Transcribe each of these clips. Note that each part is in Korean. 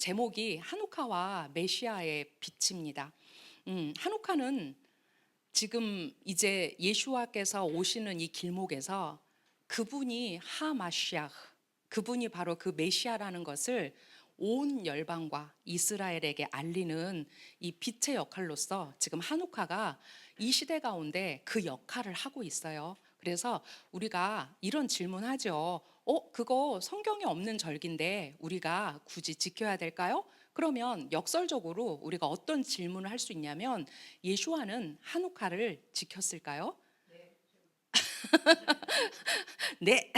제목이 한우카와 메시아의 빛입니다. 한우카는 지금 이제 예수와께서 오시는 이 길목에서 그분이 하마시아, 그분이 바로 그 메시아라는 것을 온 열방과 이스라엘에게 알리는 이 빛의 역할로서 지금 한우카가 이 시대 가운데 그 역할을 하고 있어요. 그래서 우리가 이런 질문하죠. 그거 성경에 없는 절기인데 우리가 굳이 지켜야 될까요? 그러면 역설적으로 우리가 어떤 질문을 할 수 있냐면, 예수와는 한우카를 지켰을까요? 네.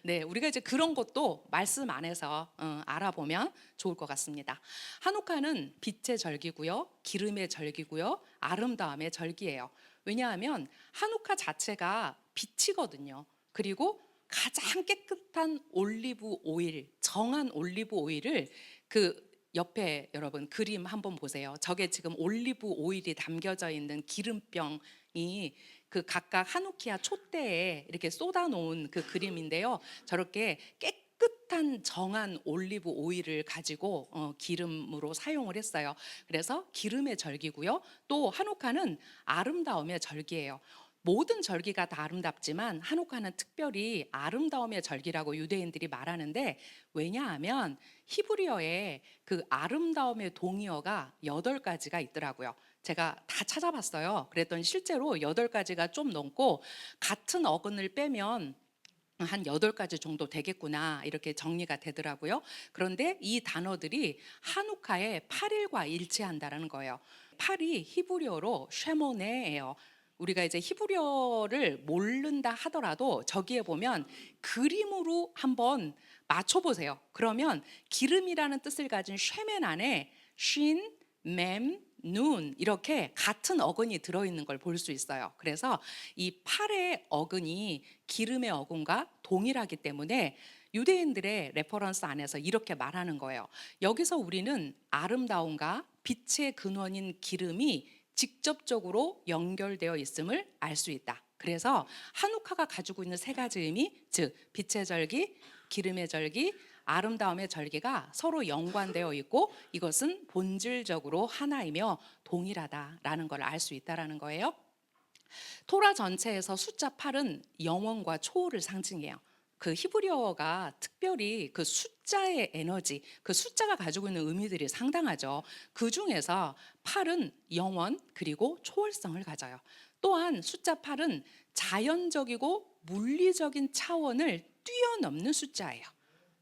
네, 우리가 이제 그런 것도 말씀 안에서 알아보면 좋을 것 같습니다. 한우카는 빛의 절기고요, 기름의 절기고요, 아름다움의 절기예요. 왜냐하면 한우카 자체가 빛이거든요. 그리고 가장 깨끗한 올리브 오일, 정한 올리브 오일을 그 옆에 여러분 그림 한번 보세요. 저게 지금 올리브 오일이 담겨져 있는 기름병이 그 각각 하누키아 촛대에 이렇게 쏟아놓은 그 그림인데요. 저렇게 깨끗한 정한 올리브 오일을 가지고 기름으로 사용을 했어요. 그래서 기름의 절기고요. 또 한우카는 아름다움의 절기예요. 모든 절기가 다 아름답지만 한우카는 특별히 아름다움의 절기라고 유대인들이 말하는데, 왜냐하면 히브리어에 그 아름다움의 동의어가 8가지가 있더라고요. 제가 다 찾아봤어요. 그랬더니 실제로 8가지가 좀 넘고, 같은 어근을 빼면 한 8가지 정도 되겠구나 이렇게 정리가 되더라고요. 그런데 이 단어들이 한우카의 8일과 일치한다는 거예요. 8이 히브리어로 쉐모네예요. 우리가 이제 히브리어를 모른다 하더라도 저기에 보면 그림으로 한번 맞춰보세요. 그러면 기름이라는 뜻을 가진 쉐멘 안에 쉰, 맴, 눈 이렇게 같은 어근이 들어있는 걸 볼 수 있어요. 그래서 이 8의 어근이 기름의 어근과 동일하기 때문에 유대인들의 레퍼런스 안에서 이렇게 말하는 거예요. 여기서 우리는 아름다움과 빛의 근원인 기름이 직접적으로 연결되어 있음을 알 수 있다. 그래서 한우카가 가지고 있는 3가지 의미, 즉 빛의 절기, 기름의 절기, 아름다움의 절기가 서로 연관되어 있고, 이것은 본질적으로 하나이며 동일하다라는 걸 알 수 있다라는 거예요. 토라 전체에서 숫자 8은 영원과 초월을 상징해요. 그 히브리어가 특별히 그 숫자의 에너지, 그 숫자가 가지고 있는 의미들이 상당하죠. 그 중에서 8은 영원 그리고 초월성을 가져요. 또한 숫자 8은 자연적이고 물리적인 차원을 뛰어넘는 숫자예요.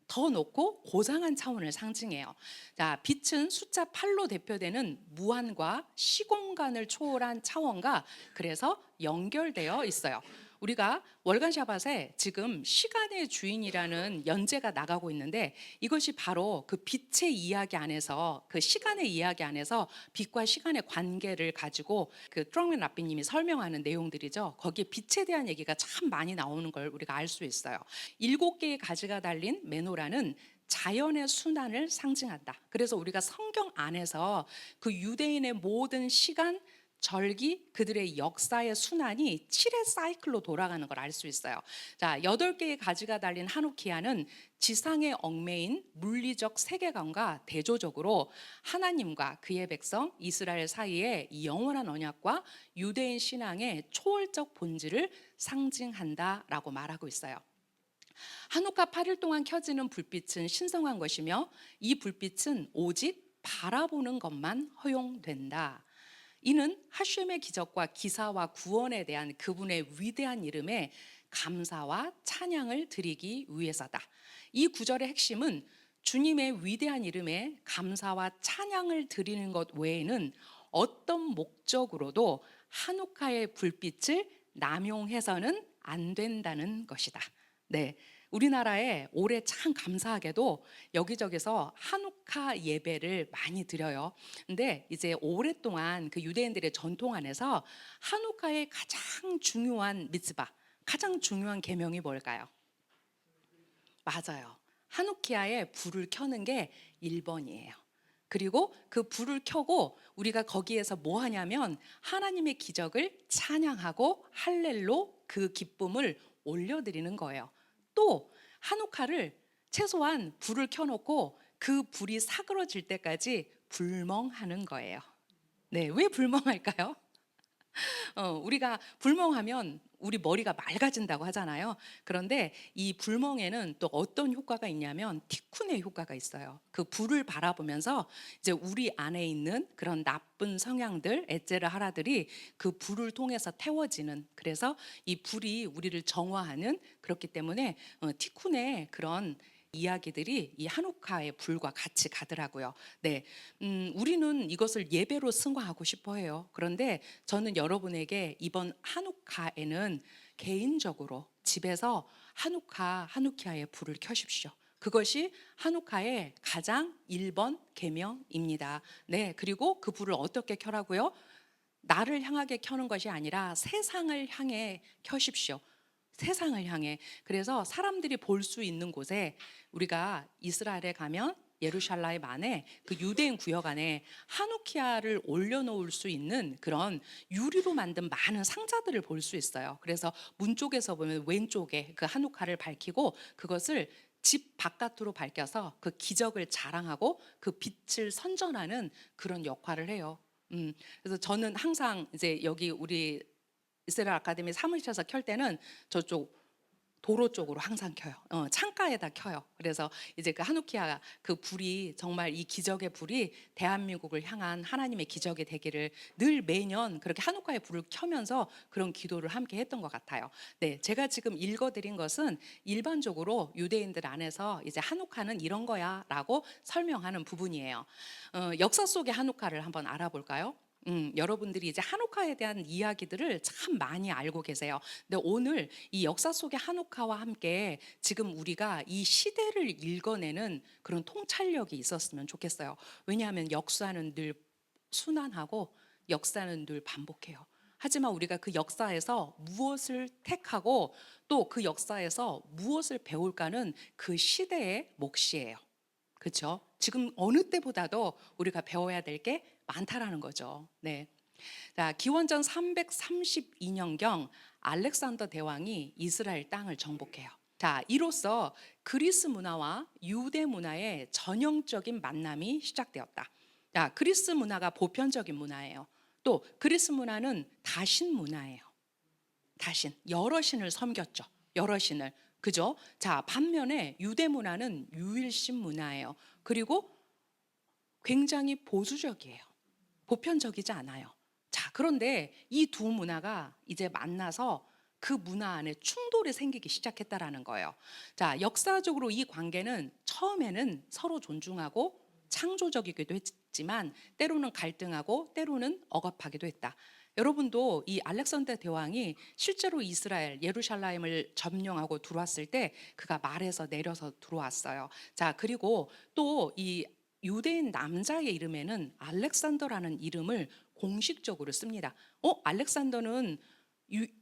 더 높고 고상한 차원을 상징해요. 자, 빛은 숫자 8로 대표되는 무한과 시공간을 초월한 차원과 그래서 연결되어 있어요. 우리가 월간 샤밧에 지금 시간의 주인이라는 연재가 나가고 있는데, 이것이 바로 그 빛의 이야기 안에서, 그 시간의 이야기 안에서 빛과 시간의 관계를 가지고 그 트렁맨 라삐님이 설명하는 내용들이죠. 거기에 빛에 대한 얘기가 참 많이 나오는 걸 우리가 알 수 있어요. 7개의 가지가 달린 메노라는 자연의 순환을 상징한다. 그래서 우리가 성경 안에서 그 유대인의 모든 시간, 절기, 그들의 역사의 순환이 7의 사이클로 돌아가는 걸 알 수 있어요. 자, 8개의 가지가 달린 하누키아는 지상의 얽매인 물리적 세계관과 대조적으로 하나님과 그의 백성 이스라엘 사이에 영원한 언약과 유대인 신앙의 초월적 본질을 상징한다라고 말하고 있어요. 한우카 8일 동안 켜지는 불빛은 신성한 것이며, 이 불빛은 오직 바라보는 것만 허용된다. 이는 하셴의 기적과 기사와 구원에 대한 그분의 위대한 이름에 감사와 찬양을 드리기 위해서다. 이 구절의 핵심은 주님의 위대한 이름에 감사와 찬양을 드리는 것 외에는 어떤 목적으로도 한우카의 불빛을 남용해서는 안 된다는 것이다. 네, 우리나라에 올해 참 감사하게도 여기저기서 한우카 예배를 많이 드려요. 근데 이제 오랫동안 그 유대인들의 전통 안에서 한우카의 가장 중요한 미tz바, 가장 중요한 계명이 뭘까요? 맞아요. 하누키아에 불을 켜는 게 1번이에요. 그리고 그 불을 켜고 우리가 거기에서 뭐 하냐면 하나님의 기적을 찬양하고 할렐로 그 기쁨을 올려드리는 거예요. 또 한우카를 최소한 불을 켜놓고 그 불이 사그러질 때까지 불멍하는 거예요. 네, 왜 불멍할까요? 우리가 불멍하면 우리 머리가 맑아진다고 하잖아요. 그런데 이 불멍에는 또 어떤 효과가 있냐면 티쿤의 효과가 있어요. 그 불을 바라보면서 이제 우리 안에 있는 그런 나쁜 성향들, 에제르하라들이 그 불을 통해서 태워지는, 그래서 이 불이 우리를 정화하는, 그렇기 때문에 티쿤의 그런 이야기들이 이 한우카의 불과 같이 가더라고요. 네, 우리는 이것을 예배로 승화하고 싶어해요. 그런데 저는 여러분에게 이번 한우카에는 개인적으로 집에서 하누키아의 불을 켜십시오. 그것이 한우카의 가장 1번 계명입니다. 네, 그리고 그 불을 어떻게 켜라고요? 나를 향하게 켜는 것이 아니라 세상을 향해 켜십시오. 세상을 향해. 그래서 사람들이 볼 수 있는 곳에, 우리가 이스라엘에 가면 예루살렘 안에 그 유대인 구역 안에 하누키아를 올려놓을 수 있는 그런 유리로 만든 많은 상자들을 볼 수 있어요. 그래서 문 쪽에서 보면 왼쪽에 그 하누카를 밝히고 그것을 집 바깥으로 밝혀서 그 기적을 자랑하고 그 빛을 선전하는 그런 역할을 해요. 그래서 저는 항상 이제 여기 우리 이스라엘 아카데미 사무실에서 켤 때는 저쪽 도로 쪽으로 항상 켜요. 창가에다 켜요. 그래서 이제 그 하누키아 그 불이, 정말 이 기적의 불이 대한민국을 향한 하나님의 기적이 되기를 늘 매년 그렇게 하누카의 불을 켜면서 그런 기도를 함께 했던 것 같아요. 네, 제가 지금 읽어드린 것은 일반적으로 유대인들 안에서 이제 하누카는 이런 거야라고 설명하는 부분이에요. 역사 속의 하누카를 한번 알아볼까요? 여러분들이 이제 한우카에 대한 이야기들을 참 많이 알고 계세요. 근데 오늘 이 역사 속의 한우카와 함께 지금 우리가 이 시대를 읽어내는 그런 통찰력이 있었으면 좋겠어요. 왜냐하면 역사는 늘 순환하고 역사는 늘 반복해요. 하지만 우리가 그 역사에서 무엇을 택하고 또 그 역사에서 무엇을 배울까는 그 시대의 몫이에요. 그렇죠? 지금 어느 때보다도 우리가 배워야 될 게 많다라는 거죠. 네. 자, 기원전 332년경 알렉산더 대왕이 이스라엘 땅을 정복해요. 자, 이로써 그리스 문화와 유대 문화의 전형적인 만남이 시작되었다. 자, 그리스 문화가 보편적인 문화예요. 또 그리스 문화는 다신 문화예요. 다신, 여러 신을 섬겼죠. 여러 신을. 그죠? 자, 반면에 유대 문화는 유일신 문화예요. 그리고 굉장히 보수적이에요. 보편적이지 않아요. 자, 그런데 이 두 문화가 이제 만나서 그 문화 안에 충돌이 생기기 시작했다라는 거예요. 자, 역사적으로 이 관계는 처음에는 서로 존중하고 창조적이기도 했지만 때로는 갈등하고 때로는 억압하기도 했다. 여러분도 이 알렉산더 대왕이 실제로 이스라엘 예루살렘을 점령하고 들어왔을 때 그가 말에서 내려서 들어왔어요. 자, 그리고 또 이 유대인 남자의 이름에는 알렉산더라는 이름을 공식적으로 씁니다. 알렉산더는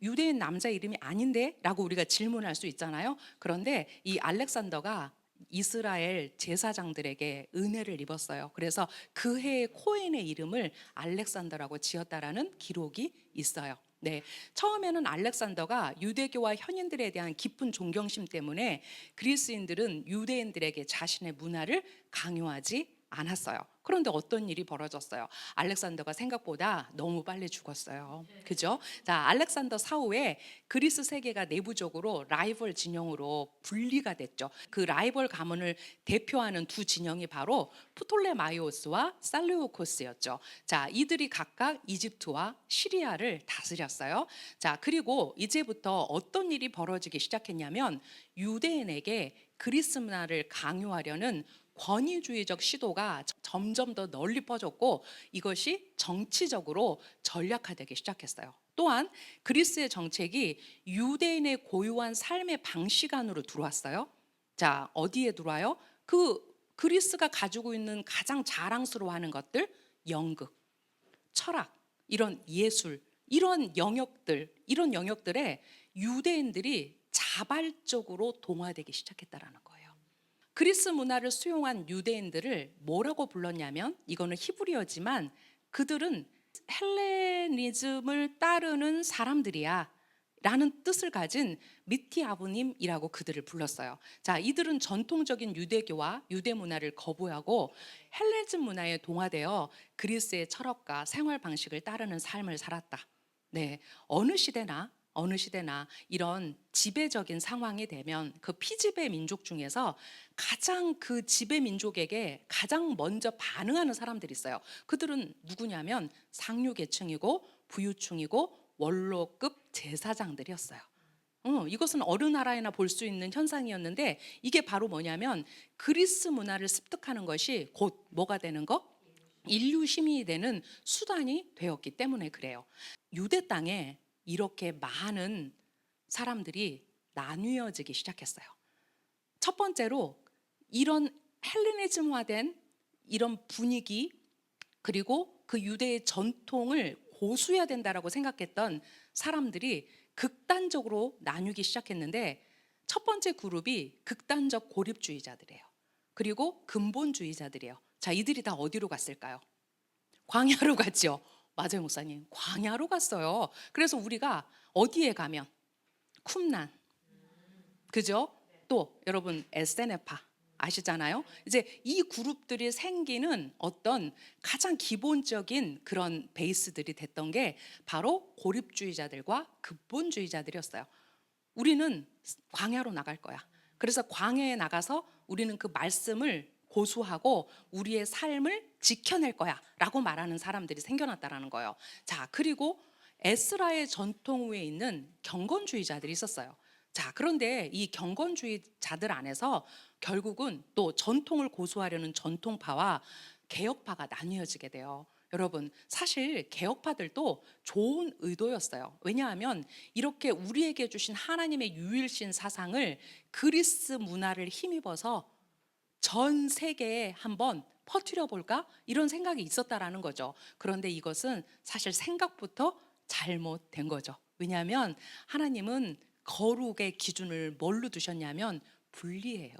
유대인 남자 이름이 아닌데? 라고 우리가 질문할 수 있잖아요. 그런데 이 알렉산더가 이스라엘 제사장들에게 은혜를 입었어요. 그래서 그 해의 코엔의 이름을 알렉산더라고 지었다라는 기록이 있어요. 네, 처음에는 알렉산더가 유대교와 현인들에 대한 깊은 존경심 때문에 그리스인들은 유대인들에게 자신의 문화를 강요하지 않았어요. 그런데 어떤 일이 벌어졌어요? 알렉산더가 생각보다 너무 빨리 죽었어요. 그죠? 자, 알렉산더 사후에 그리스 세계가 내부적으로 라이벌 진영으로 분리가 됐죠. 그 라이벌 가문을 대표하는 두 진영이 바로 프톨레마이오스와 살루오코스였죠. 자, 이들이 각각 이집트와 시리아를 다스렸어요. 자, 그리고 이제부터 어떤 일이 벌어지기 시작했냐면 유대인에게 그리스 문화를 강요하려는 권위주의적 시도가 점점 더 널리 퍼졌고 이것이 정치적으로 전략화되기 시작했어요. 또한 그리스의 정책이 유대인의 고유한 삶의 방식 안으로 들어왔어요. 자, 어디에 들어와요? 그 그리스가 가지고 있는 가장 자랑스러워하는 것들, 연극, 철학, 이런 예술, 이런 영역들에 유대인들이 자발적으로 동화되기 시작했다라는 거예요. 그리스 문화를 수용한 유대인들을 뭐라고 불렀냐면, 이거는 히브리어지만 그들은 헬레니즘을 따르는 사람들이야. 라는 뜻을 가진 미티 아부님이라고 그들을 불렀어요. 자, 이들은 전통적인 유대교와 유대 문화를 거부하고 헬레니즘 문화에 동화되어 그리스의 철학과 생활 방식을 따르는 삶을 살았다. 네, 어느 시대나 이런 지배적인 상황이 되면 그 피지배 민족 중에서 가장 그 지배 민족에게 가장 먼저 반응하는 사람들이 있어요. 그들은 누구냐면 상류 계층이고 부유층이고 원로급 제사장들이었어요. 이것은 어느 나라에나 볼 수 있는 현상이었는데, 이게 바로 뭐냐면 그리스 문화를 습득하는 것이 곧 뭐가 되는 거? 인류 시민이 되는 수단이 되었기 때문에 그래요. 유대 땅에 이렇게 많은 사람들이 나뉘어지기 시작했어요. 첫 번째로 이런 헬레니즘화된 이런 분위기, 그리고 그 유대의 전통을 고수해야 된다라고 생각했던 사람들이 극단적으로 나뉘기 시작했는데, 첫 번째 그룹이 극단적 고립주의자들이에요. 그리고 근본주의자들이에요. 자, 이들이 다 어디로 갔을까요? 광야로 갔죠. 맞아요, 목사님. 광야로 갔어요. 그래서 우리가 어디에 가면 쿰난, 그죠? 또 여러분 에세네파 아시잖아요. 이제 이 그룹들이 생기는 어떤 가장 기본적인 그런 베이스들이 됐던 게 바로 고립주의자들과 근본주의자들이었어요. 우리는 광야로 나갈 거야. 그래서 광야에 나가서 우리는 그 말씀을 고수하고 우리의 삶을 지켜낼 거야 라고 말하는 사람들이 생겨났다라는 거예요. 자, 그리고 에스라의 전통 위에 있는 경건주의자들이 있었어요. 자, 그런데 이 경건주의자들 안에서 결국은 또 전통을 고수하려는 전통파와 개혁파가 나뉘어지게 돼요. 여러분, 사실 개혁파들도 좋은 의도였어요. 왜냐하면 이렇게 우리에게 주신 하나님의 유일신 사상을 그리스 문화를 힘입어서 전 세계에 한번 퍼뜨려 볼까? 이런 생각이 있었다라는 거죠. 그런데 이것은 사실 생각부터 잘못된 거죠. 왜냐하면 하나님은 거룩의 기준을 뭘로 두셨냐면 분리해요.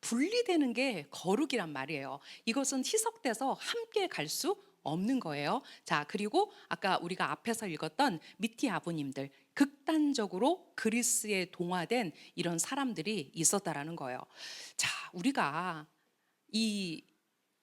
분리되는 게 거룩이란 말이에요. 이것은 희석돼서 함께 갈 수 없는 거예요. 자, 그리고 아까 우리가 앞에서 읽었던 미티 아부님들, 극단적으로 그리스에 동화된 이런 사람들이 있었다라는 거예요. 자, 우리가 이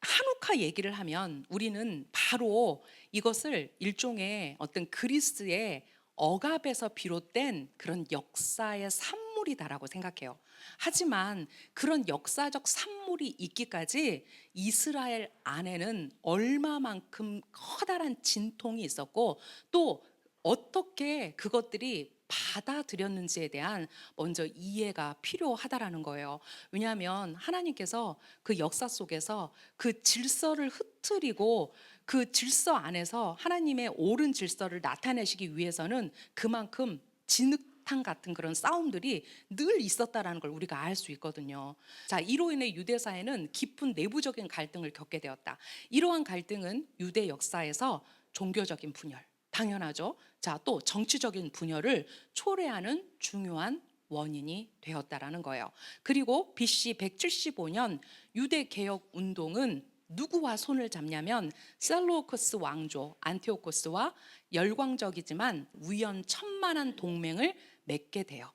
한우카 얘기를 하면 우리는 바로 이것을 일종의 어떤 그리스의 억압에서 비롯된 그런 역사의 산물이다라고 생각해요. 하지만 그런 역사적 산물이 있기까지 이스라엘 안에는 얼마만큼 커다란 진통이 있었고, 또 어떻게 그것들이 받아들였는지에 대한 먼저 이해가 필요하다라는 거예요. 왜냐하면 하나님께서 그 역사 속에서 그 질서를 흐트리고 그 질서 안에서 하나님의 옳은 질서를 나타내시기 위해서는 그만큼 진흙탕 같은 그런 싸움들이 늘 있었다라는 걸 우리가 알 수 있거든요. 자, 이로 인해 유대 사회는 깊은 내부적인 갈등을 겪게 되었다. 이러한 갈등은 유대 역사에서 종교적인 분열, 당연하죠. 자, 또 정치적인 분열을 초래하는 중요한 원인이 되었다라는 거예요. 그리고 BC 175년 유대 개혁 운동은 누구와 손을 잡냐면 셀로우코스 왕조 안티오코스와 열광적이지만 위헌천만한 동맹을 맺게 돼요.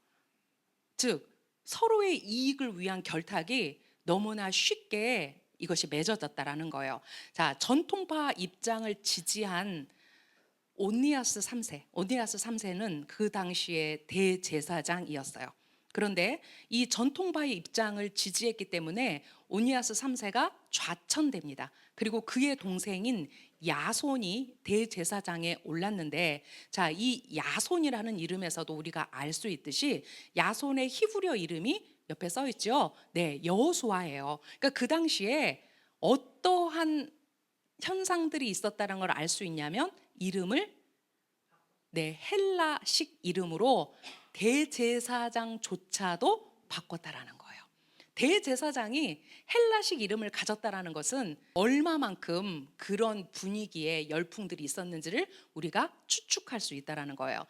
즉 서로의 이익을 위한 결탁이 너무나 쉽게 이것이 맺어졌다라는 거예요. 자, 전통파 입장을 지지한 온니아스 3세, 온니아스 3세는 그 당시의 대제사장이었어요. 그런데 이 전통파의 입장을 지지했기 때문에 온니아스 3세가 좌천됩니다. 그리고 그의 동생인 야손이 대제사장에 올랐는데, 자, 이 야손이라는 이름에서도 우리가 알 수 있듯이 야손의 히브리어 이름이 옆에 써 있죠. 네, 여호수아예요. 그러니까 그 당시에 어떠한 현상들이 있었다는 걸 알 수 있냐면 이름을 헬라식 이름으로 대제사장조차도 바꿨다라는 거예요. 대제사장이 헬라식 이름을 가졌다라는 것은 얼마만큼 그런 분위기에 열풍들이 있었는지를 우리가 추측할 수 있다라는 거예요.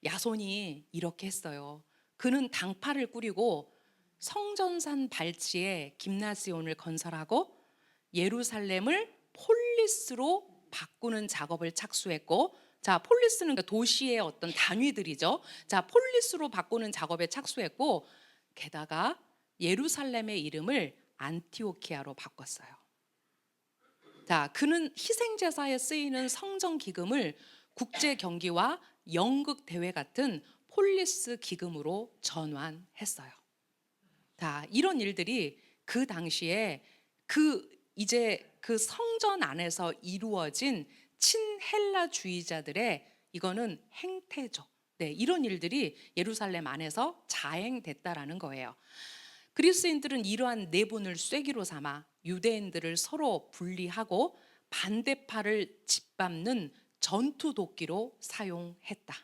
야손이 이렇게 했어요. 그는 당파를 꾸리고 성전산 발치에 김나시온을 건설하고 예루살렘을 폴리스로 바꾸는 작업을 착수했고, 자, 폴리스는 도시의 어떤 단위들이죠. 자, 폴리스로 바꾸는 작업에 착수했고, 게다가 예루살렘의 이름을 안티오키아로 바꿨어요. 자, 그는 희생제사에 쓰이는 성전 기금을 국제 경기와 연극 대회 같은 폴리스 기금으로 전환했어요. 자, 이런 일들이 그 당시에 그 성전 안에서 이루어진 친헬라주의자들의 이거는 행태죠. 네, 이런 일들이 예루살렘 안에서 자행됐다라는 거예요. 그리스인들은 이러한 내분을 쐐기로 삼아 유대인들을 서로 분리하고 반대파를 짓밟는 전투 도끼로 사용했다.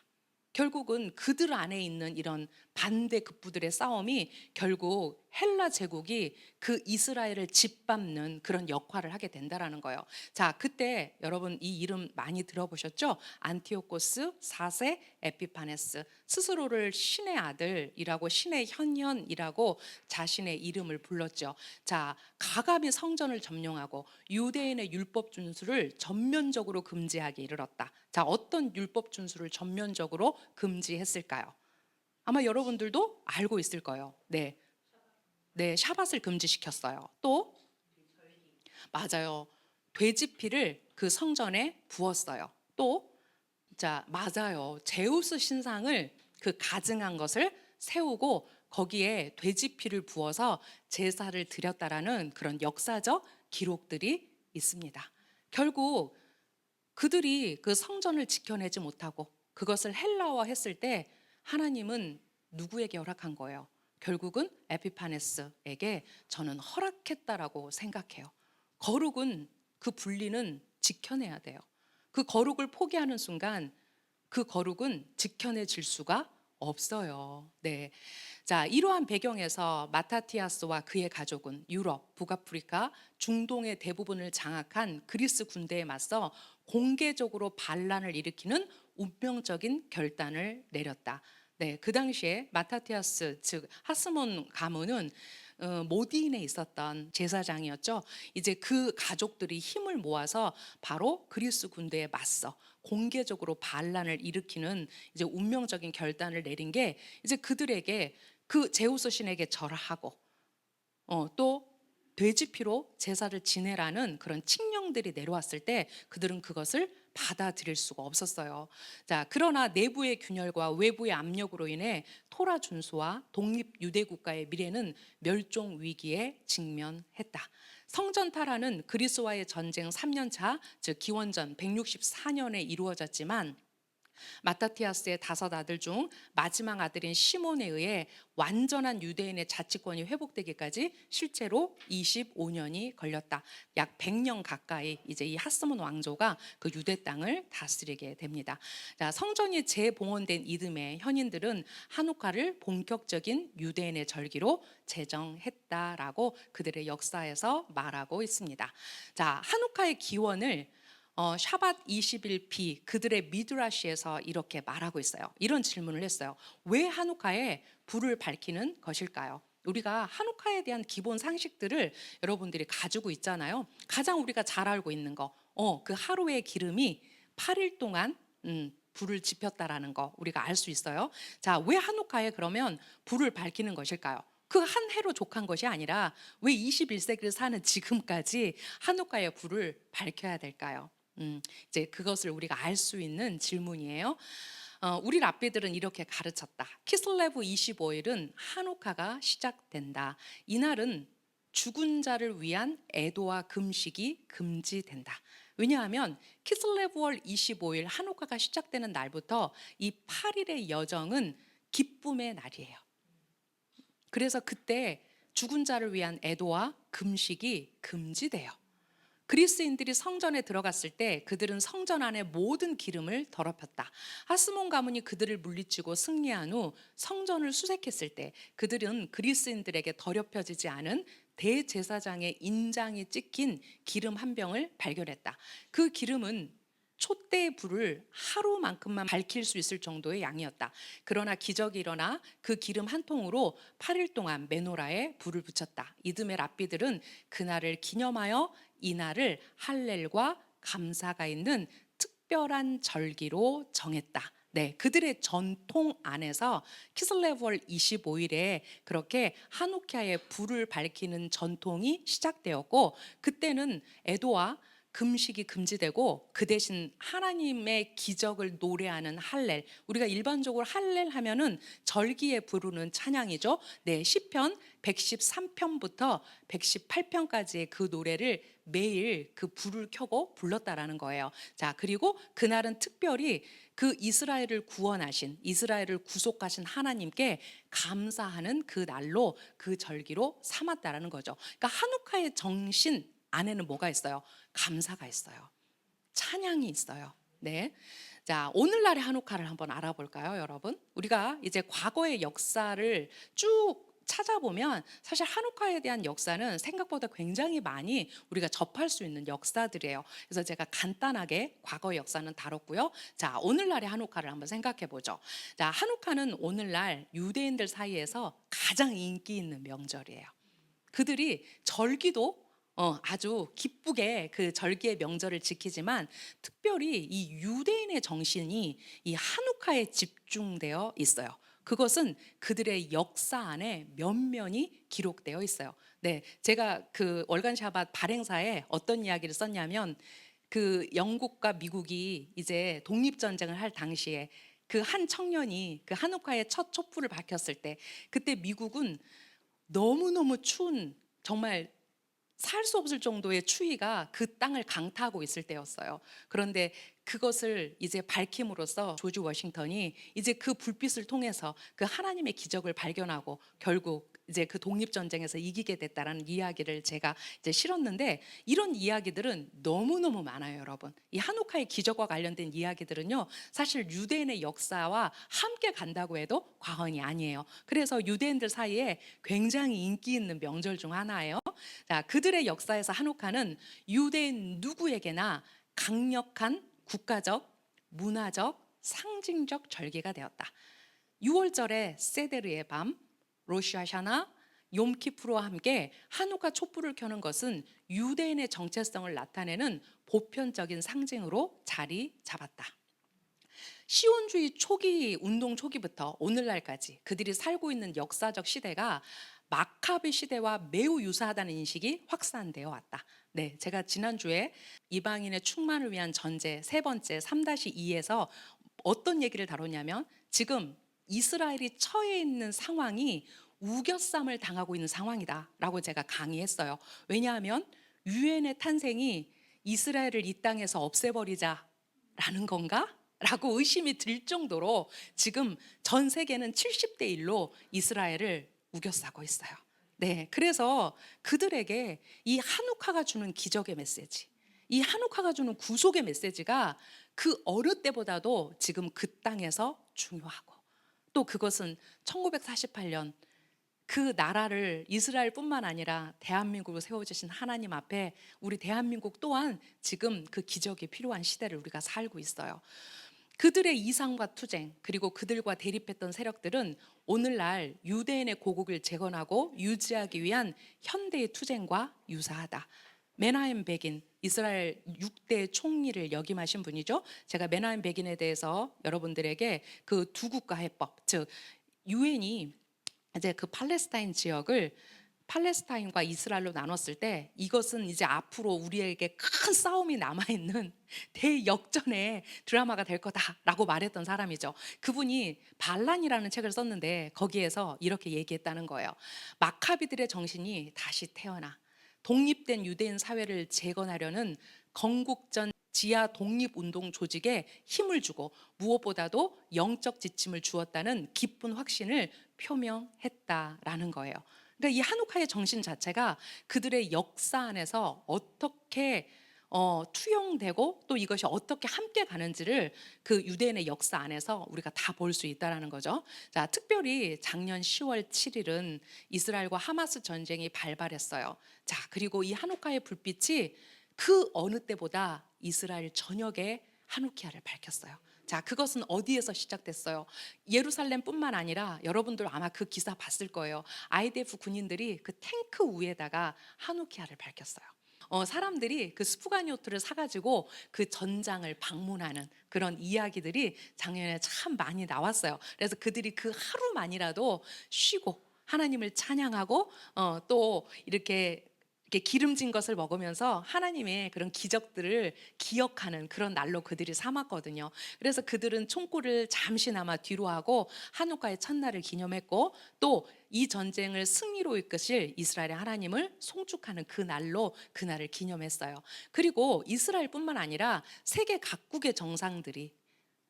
결국은 그들 안에 있는 이런 반대 급부들의 싸움이 결국 헬라 제국이 그 이스라엘을 짓밟는 그런 역할을 하게 된다라는 거예요. 자, 그때 여러분 이 이름 많이 들어보셨죠? 안티오코스 4세 에피파네스, 스스로를 신의 아들이라고, 신의 현현이라고 자신의 이름을 불렀죠. 자, 가감히 성전을 점령하고 유대인의 율법 준수를 전면적으로 금지하게 이르렀다. 자, 어떤 율법 준수를 전면적으로 금지했을까요? 아마 여러분들도 알고 있을 거예요. 네, 네, 샤밧을 금지시켰어요. 또 맞아요. 돼지 피를 그 성전에 부었어요. 또 자, 맞아요. 제우스 신상을 그 가증한 것을 세우고 거기에 돼지 피를 부어서 제사를 드렸다라는 그런 역사적 기록들이 있습니다. 결국 그들이 그 성전을 지켜내지 못하고 그것을 헬라화했을 때 하나님은 누구에게 허락한 거예요? 결국은 에피파네스에게 저는 허락했다라고 생각해요. 거룩은, 그 분리는 지켜내야 돼요. 그 거룩을 포기하는 순간 그 거룩은 지켜내질 수가 없어요. 네. 자, 이러한 배경에서 마타티아스와 그의 가족은 유럽, 북아프리카, 중동의 대부분을 장악한 그리스 군대에 맞서 공개적으로 반란을 일으키는 운명적인 결단을 내렸다. 네, 그 당시에 마타티아스 즉 하스몬 가문은 모디인에 있었던 제사장이었죠. 이제 그 가족들이 힘을 모아서 바로 그리스 군대에 맞서 공개적으로 반란을 일으키는 이제 운명적인 결단을 내린 게 이제 그들에게 그 제우스 신에게 절하고 또 돼지피로 제사를 지내라는 그런 칙령들이 내려왔을 때 그들은 그것을 받아들일 수가 없었어요. 자, 그러나 내부의 균열과 외부의 압력으로 인해 토라 준수와 독립 유대 국가의 미래는 멸종 위기에 직면했다. 성전 탈환은 그리스와의 전쟁 3년 차, 즉 기원전 164년에 이루어졌지만 마타티아스의 5 아들 중 마지막 아들인 시몬에 의해 완전한 유대인의 자치권이 회복되기까지 실제로 25년이 걸렸다. 약 100년 가까이 이제 이 하스몬 왕조가 그 유대 땅을 다스리게 됩니다. 자, 성전이 재봉헌된 이듬해 현인들은 한우카를 본격적인 유대인의 절기로 제정했다라고 그들의 역사에서 말하고 있습니다. 자, 한우카의 기원을 샤밧 20일 그들의 미드라시에서 이렇게 말하고 있어요. 이런 질문을 했어요. 왜 한우카에 불을 밝히는 것일까요? 우리가 한우카에 대한 기본 상식들을 여러분들이 가지고 있잖아요. 가장 우리가 잘 알고 있는 거, 그 하루의 기름이 8일 동안 불을 지폈다라는 거 우리가 알 수 있어요. 자, 왜 한우카에 그러면 불을 밝히는 것일까요? 그 한 해로 족한 것이 아니라 왜 21세기를 사는 지금까지 한우카에 불을 밝혀야 될까요? 이제 그것을 우리가 알 수 있는 질문이에요. 우리 랍비들은 이렇게 가르쳤다. 키슬레브 25일은 한우카가 시작된다. 이날은 죽은 자를 위한 애도와 금식이 금지된다. 왜냐하면 키슬레브월 25일 한우카가 시작되는 날부터 이 8일의 여정은 기쁨의 날이에요. 그래서 그때 죽은 자를 위한 애도와 금식이 금지돼요. 그리스인들이 성전에 들어갔을 때 그들은 성전 안의 모든 기름을 더럽혔다. 하스몬 가문이 그들을 물리치고 승리한 후 성전을 수색했을 때 그들은 그리스인들에게 더럽혀지지 않은 대제사장의 인장이 찍힌 기름 한 병을 발견했다. 그 기름은 촛대의 불을 하루만큼만 밝힐 수 있을 정도의 양이었다. 그러나 기적이 일어나 그 기름 한 통으로 8일 동안 메노라에 불을 붙였다. 이듬해 랍비들은 그날을 기념하여 이날을 할렐과 감사가 있는 특별한 절기로 정했다. 네, 그들의 전통 안에서 키슬레브월 25일에 그렇게 하누키아의 불을 밝히는 전통이 시작되었고, 그때는 애도와 금식이 금지되고 그 대신 하나님의 기적을 노래하는 할렐, 우리가 일반적으로 할렐 하면은 절기에 부르는 찬양이죠. 네, 시편 113편부터 118편까지의 그 노래를 매일 그 불을 켜고 불렀다라는 거예요. 자, 그리고 그날은 특별히 그 이스라엘을 구원하신, 이스라엘을 구속하신 하나님께 감사하는 그 날로, 그 절기로 삼았다라는 거죠. 그러니까 한우카의 정신 안에는 뭐가 있어요? 감사가 있어요. 찬양이 있어요. 네. 자, 오늘날의 한우카를 한번 알아볼까요, 여러분? 우리가 이제 과거의 역사를 쭉 찾아보면 사실 한우카에 대한 역사는 생각보다 굉장히 많이 우리가 접할 수 있는 역사들이에요. 그래서 제가 간단하게 과거의 역사는 다뤘고요. 자, 오늘날의 한우카를 한번 생각해 보죠. 자, 한우카는 오늘날 유대인들 사이에서 가장 인기 있는 명절이에요. 그들이 절기도 아주 기쁘게 그 절기의 명절을 지키지만, 특별히 이 유대인의 정신이 이 한우카에 집중되어 있어요. 그것은 그들의 역사 안에 면면이 기록되어 있어요. 네, 제가 그 월간 샤bat 발행사에 어떤 이야기를 썼냐면, 그 영국과 미국이 이제 독립 전쟁을 할 당시에 그 한 청년이 그 한우카의 첫 촛불을 밝혔을 때, 그때 미국은 너무너무 추운, 정말 살 수 없을 정도의 추위가 그 땅을 강타하고 있을 때였어요. 그런데 그것을 이제 밝힘으로써 조지 워싱턴이 이제 그 불빛을 통해서 그 하나님의 기적을 발견하고 결국 이제 그 독립전쟁에서 이기게 됐다라는 이야기를 제가 이제 실었는데, 이런 이야기들은 너무너무 많아요, 여러분. 이 한우카의 기적과 관련된 이야기들은요, 사실 유대인의 역사와 함께 간다고 해도 과언이 아니에요. 그래서 유대인들 사이에 굉장히 인기 있는 명절 중 하나예요. 자, 그들의 역사에서 한우카는 유대인 누구에게나 강력한 국가적, 문화적, 상징적 절기가 되었다. 6월절의 세데르의 밤, 로시아샤나, 욤키프르와 함께 한우카 촛불을 켜는 것은 유대인의 정체성을 나타내는 보편적인 상징으로 자리 잡았다. 시온주의 초기, 운동 초기부터 오늘날까지 그들이 살고 있는 역사적 시대가 마카베 시대와 매우 유사하다는 인식이 확산되어 왔다. 네, 제가 지난주에 이방인의 충만을 위한 전제 세 번째 3-2에서 어떤 얘기를 다뤘냐면, 지금 이스라엘이 처해 있는 상황이 우겨쌈을 당하고 있는 상황이다라고 제가 강의했어요. 왜냐하면 유엔의 탄생이 이스라엘을 이 땅에서 없애버리자라는 건가? 라고 의심이 들 정도로 지금 전 세계는 70대 1로 이스라엘을 우겨싸고 있어요. 네, 그래서 그들에게 이 한우카가 주는 기적의 메시지, 이 한우카가 주는 구속의 메시지가 그 어느 때보다도 지금 그 땅에서 중요하고, 또 그것은 1948년 그 나라를 이스라엘뿐만 아니라 대한민국을 세워주신 하나님 앞에 우리 대한민국 또한 지금 그 기적이 필요한 시대를 우리가 살고 있어요. 그들의 이상과 투쟁, 그리고 그들과 대립했던 세력들은 오늘날 유대인의 고국을 재건하고 유지하기 위한 현대의 투쟁과 유사하다. 메나헴 베긴, 이스라엘 6대 총리를 역임하신 분이죠. 제가 메나헴 베긴에 대해서 여러분들에게 그 두 국가 해법, 즉 유엔이 이제 그 팔레스타인 지역을 팔레스타인과 이스라엘로 나눴을 때, 이것은 이제 앞으로 우리에게 큰 싸움이 남아있는 대역전의 드라마가 될 거다라고 말했던 사람이죠. 그분이 반란이라는 책을 썼는데 거기에서 이렇게 얘기했다는 거예요. 마카비들의 정신이 다시 태어나 독립된 유대인 사회를 재건하려는 건국전 지하 독립운동 조직에 힘을 주고 무엇보다도 영적 지침을 주었다는 기쁜 확신을 표명했다라는 거예요. 그러니까 이 한우카의 정신 자체가 그들의 역사 안에서 어떻게 투영되고 또 이것이 어떻게 함께 가는지를 그 유대인의 역사 안에서 우리가 다 볼 수 있다라는 거죠. 자, 특별히 작년 10월 7일은 이스라엘과 하마스 전쟁이 발발했어요. 자, 그리고 이 한우카의 불빛이 그 어느 때보다 이스라엘 전역에 하누키아를 밝혔어요. 자, 그것은 어디에서 시작됐어요? 예루살렘뿐만 아니라 여러분들 아마 그 기사 봤을 거예요. IDF 군인들이 그 탱크 위에다가 하누키아를 밝혔어요. 사람들이 그 스푸가니오트를 사가지고 그 전장을 방문하는 그런 이야기들이 작년에 참 많이 나왔어요. 그래서 그들이 그 하루만이라도 쉬고 하나님을 찬양하고 또 이렇게 기름진 것을 먹으면서 하나님의 그런 기적들을 기억하는 그런 날로 그들이 삼았거든요. 그래서 그들은 총구를 잠시나마 뒤로 하고 한옥가의 첫날을 기념했고 또 이 전쟁을 승리로 이끄실 이스라엘의 하나님을 송축하는 그 날로 그날을 기념했어요. 그리고 이스라엘뿐만 아니라 세계 각국의 정상들이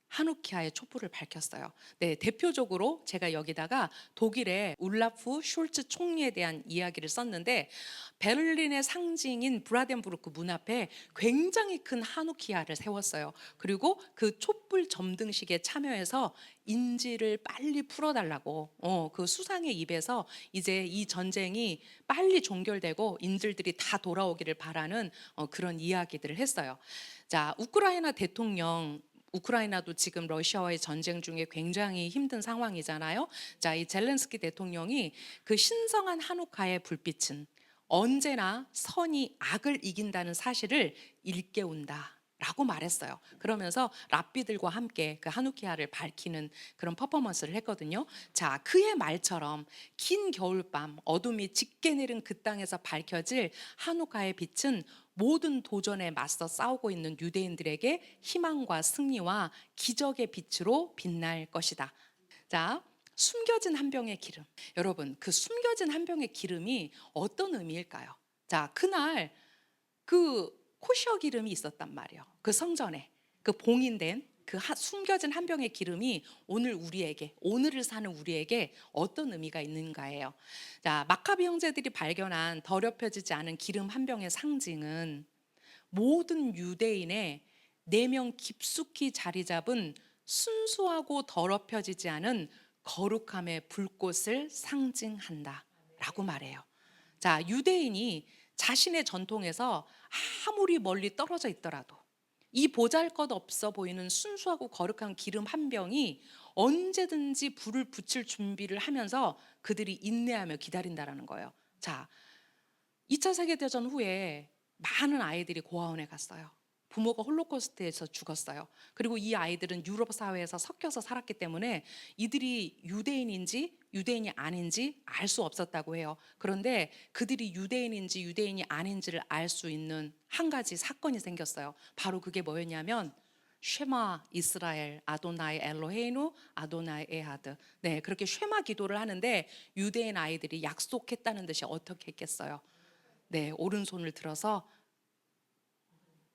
하누키아의 촛불을 밝혔어요. 네, 대표적으로 제가 여기다가 독일의 울라프 숄츠 총리에 대한 이야기를 썼는데 베를린의 상징인 브라덴부르크 문 앞에 굉장히 큰 하누키아를 세웠어요. 그리고 그 촛불 점등식에 참여해서 인지를 빨리 풀어달라고 그 수상의 입에서 이제 이 전쟁이 빨리 종결되고 인질들이 다 돌아오기를 바라는 그런 이야기들을 했어요. 자, 우크라이나도 지금 러시아와의 전쟁 중에 굉장히 힘든 상황이잖아요. 자, 이 젤렌스키 대통령이 그 신성한 한우카의 불빛은 언제나 선이 악을 이긴다는 사실을 일깨운다. 라고 말했어요. 그러면서 랍비들과 함께 그 하누키아를 밝히는 그런 퍼포먼스를 했거든요. 자, 그의 말처럼 긴 겨울밤 어둠이 짙게 내린 그 땅에서 밝혀질 하누카의 빛은 모든 도전에 맞서 싸우고 있는 유대인들에게 희망과 승리와 기적의 빛으로 빛날 것이다. 자, 숨겨진 한 병의 기름. 여러분, 그 숨겨진 한 병의 기름이 어떤 의미일까요? 자, 그날 그 코시어 기름이 있었단 말이에요. 그 성전에 그 봉인된 그 숨겨진 한 병의 기름이 오늘을 사는 우리에게 어떤 의미가 있는가예요. 자, 마카비 형제들이 발견한 더럽혀지지 않은 기름 한 병의 상징은 모든 유대인의 내면 깊숙이 자리 잡은 순수하고 더럽혀지지 않은 거룩함의 불꽃을 상징한다라고 말해요. 자, 유대인이 자신의 전통에서 아무리 멀리 떨어져 있더라도 이 보잘것없어 보이는 순수하고 거룩한 기름 한 병이 언제든지 불을 붙일 준비를 하면서 그들이 인내하며 기다린다라는 거예요. 자, 2차 세계대전 후에 많은 아이들이 고아원에 갔어요. 부모가 홀로코스트에서 죽었어요. 그리고 이 아이들은 유럽 사회에서 섞여서 살았기 때문에 이들이 유대인인지 유대인이 아닌지 알 수 없었다고 해요. 그런데 그들이 유대인인지 유대인이 아닌지를 알 수 있는 한 가지 사건이 생겼어요. 바로 그게 뭐였냐면 쉐마 이스라엘 아도나이 엘로헤이누 아도나이 에하드. 네, 그렇게 쉐마 기도를 하는데 유대인 아이들이 약속했다는 듯이 어떻게 했겠어요? 네, 오른손을 들어서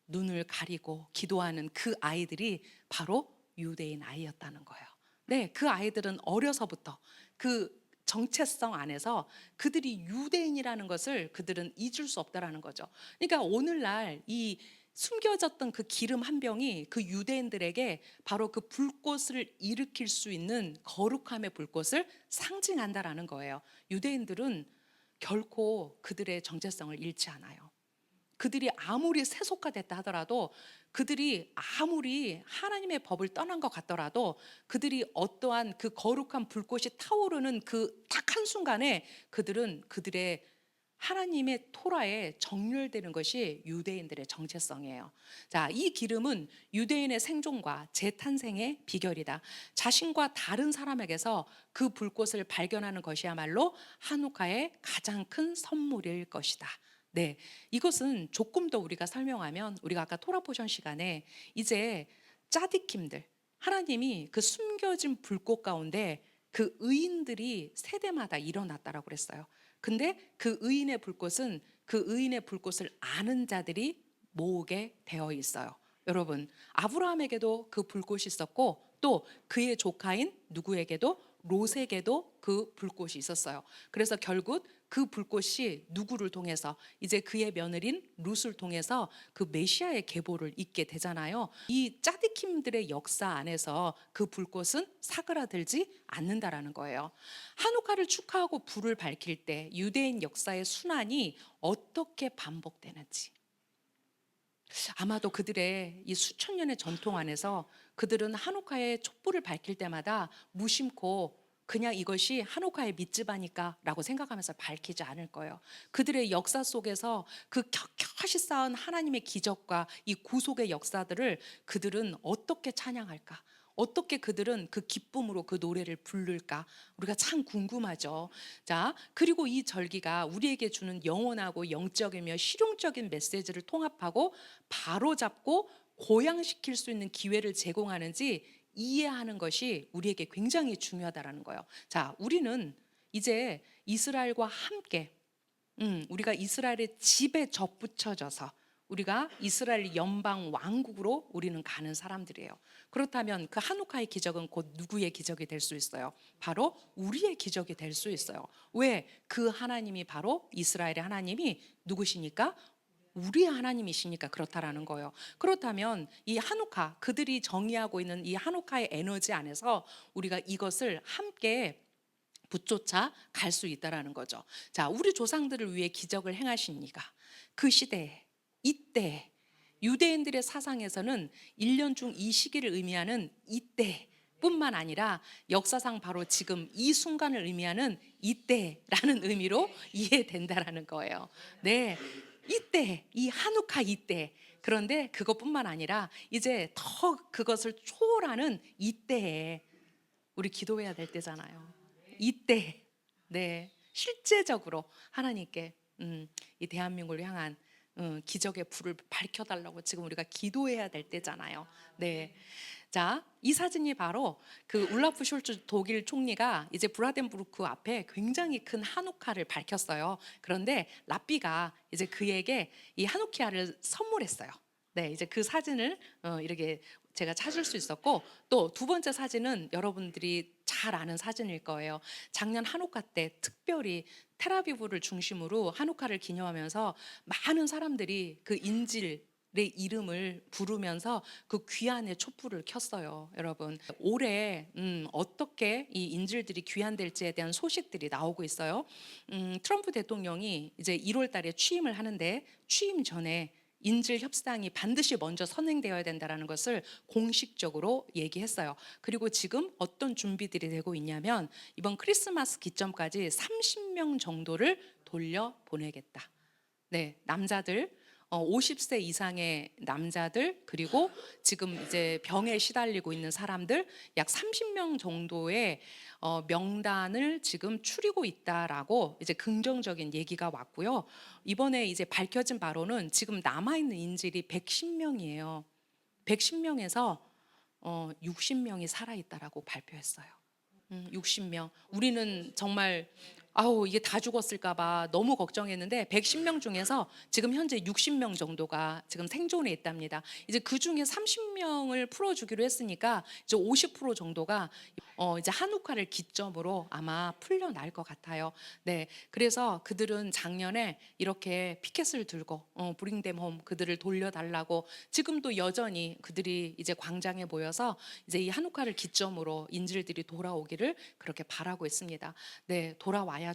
눈을 가리고 기도하는 그 아이들이 바로 유대인 아이였다는 거예요. 네, 그 아이들은 어려서부터 그 정체성 안에서 그들이 유대인이라는 것을 그들은 잊을 수 없다라는 거죠. 그러니까 오늘날 이 숨겨졌던 그 기름 한 병이 그 유대인들에게 바로 그 불꽃을 일으킬 수 있는 거룩함의 불꽃을 상징한다라는 거예요. 유대인들은 결코 그들의 정체성을 잃지 않아요. 그들이 아무리 세속화됐다 하더라도 그들이 아무리 하나님의 법을 떠난 것 같더라도 그들이 어떠한 그 거룩한 불꽃이 타오르는 그 딱 한순간에 그들은 그들의 하나님의 토라에 정렬되는 것이 유대인들의 정체성이에요. 자, 이 기름은 유대인의 생존과 재탄생의 비결이다. 자신과 다른 사람에게서 그 불꽃을 발견하는 것이야말로 한우카의 가장 큰 선물일 것이다. 네, 이것은 조금 더 우리가 설명하면 우리가 아까 토라 포션 시간에 이제 짜디킴들 하나님이 그 숨겨진 불꽃 가운데 그 의인들이 세대마다 일어났다라고 그랬어요. 근데 그 의인의 불꽃을 아는 자들이 모으게 되어 있어요. 여러분, 아브라함에게도 그 불꽃이 있었고 또 그의 조카인 누구에게도 롯에게도 그 불꽃이 있었어요. 그래서 결국 그 불꽃이 누구를 통해서 이제 그의 며느린 룻을 통해서 그 메시아의 계보를 잇게 되잖아요. 이 짜디킴들의 역사 안에서 그 불꽃은 사그라들지 않는다라는 거예요. 한우카를 축하하고 불을 밝힐 때 유대인 역사의 순환이 어떻게 반복되는지 아마도 그들의 이 수천 년의 전통 안에서 그들은 한우카의 촛불을 밝힐 때마다 무심코 그냥 이것이 한옥카의 밑집아니까라고 생각하면서 밝히지 않을 거예요. 그들의 역사 속에서 그 켜켜이 쌓은 하나님의 기적과 이 구속의 역사들을 그들은 어떻게 찬양할까? 어떻게 그들은 그 기쁨으로 그 노래를 부를까? 우리가 참 궁금하죠. 자, 그리고 이 절기가 우리에게 주는 영원하고 영적이며 실용적인 메시지를 통합하고 바로잡고 고양시킬 수 있는 기회를 제공하는지 이해하는 것이 우리에게 굉장히 중요하다라는 거예요. 자, 우리는 이제 이스라엘과 함께 우리가 이스라엘의 집에 접붙여져서 우리가 이스라엘 연방 왕국으로 우리는 가는 사람들이에요. 그렇다면 그 한우카의 기적은 곧 누구의 기적이 될 수 있어요? 바로 우리의 기적이 될 수 있어요. 왜? 그 하나님이 바로 이스라엘의 하나님이 누구시니까? 우리의 하나님이시니까 그렇다라는 거예요. 그렇다면 이 한우카, 그들이 정의하고 있는 이 한우카의 에너지 안에서 우리가 이것을 함께 붙조차 갈 수 있다라는 거죠. 자, 우리 조상들을 위해 기적을 행하신 이가 그 시대에, 이때 유대인들의 사상에서는 1년 중 이 시기를 의미하는 이때 뿐만 아니라 역사상 바로 지금 이 순간을 의미하는 이때라는 의미로 이해된다라는 거예요. 네, 이때, 이 한우카 이때. 그런데 그것뿐만 아니라 이제 더 그것을 초월하는 이때에 우리 기도해야 될 때잖아요. 이때, 네, 실제적으로 하나님께 이 대한민국을 향한 기적의 불을 밝혀달라고 지금 우리가 기도해야 될 때잖아요. 네. 자, 이 사진이 바로 그 울라프 숄츠 독일 총리가 이제 브라덴부르크 앞에 굉장히 큰 한우카를 밝혔어요. 그런데 라삐가 이제 그에게 이 한우키아를 선물했어요. 네, 이제 그 사진을 이렇게 제가 찾을 수 있었고, 또 두 번째 사진은 여러분들이 잘 아는 사진일 거예요. 작년 한우카 때 특별히 텔아비브를 중심으로 한우카를 기념하면서 많은 사람들이 그 인질의 이름을 부르면서 그 귀환의 촛불을 켰어요. 여러분, 올해 어떻게 이 인질들이 귀환될지에 대한 소식들이 나오고 있어요. 트럼프 대통령이 이제 1월 달에 취임을 하는데 취임 전에 인질 협상이 반드시 먼저 선행되어야 된다는 것을 공식적으로 얘기했어요. 그리고 지금 어떤 준비들이 되고 있냐면 이번 크리스마스 기점까지 30명 정도를 돌려보내겠다. 네, 남자들 50세 이상의 남자들, 그리고 지금 이제 병에 시달리고 있는 사람들 약 30명 정도의 명단을 지금 추리고 있다라고 이제 긍정적인 얘기가 왔고요. 이번에 이제 밝혀진 바로는 지금 남아 있는 인질이 110명이에요. 110명에서 60명이 살아 있다라고 발표했어요. 60명. 우리는 정말 아우 이게 다 죽었을까봐 너무 걱정했는데 110명 중에서 지금 현재 60명 정도가 지금 생존해 있답니다. 이제 그 중에 30명을 풀어주기로 했으니까 이제 50% 정도가 이제 한국화를 기점으로 아마 풀려날 것 같아요. 네, 그래서 그들은 작년에 이렇게 피켓을 들고 Bring them home, 그들을 돌려달라고 지금도 여전히 그들이 이제 광장에 모여서 이제 이 한국화를 기점으로 인질들이 돌아오기를 그렇게 바라고 있습니다. 네, 돌아와야죠.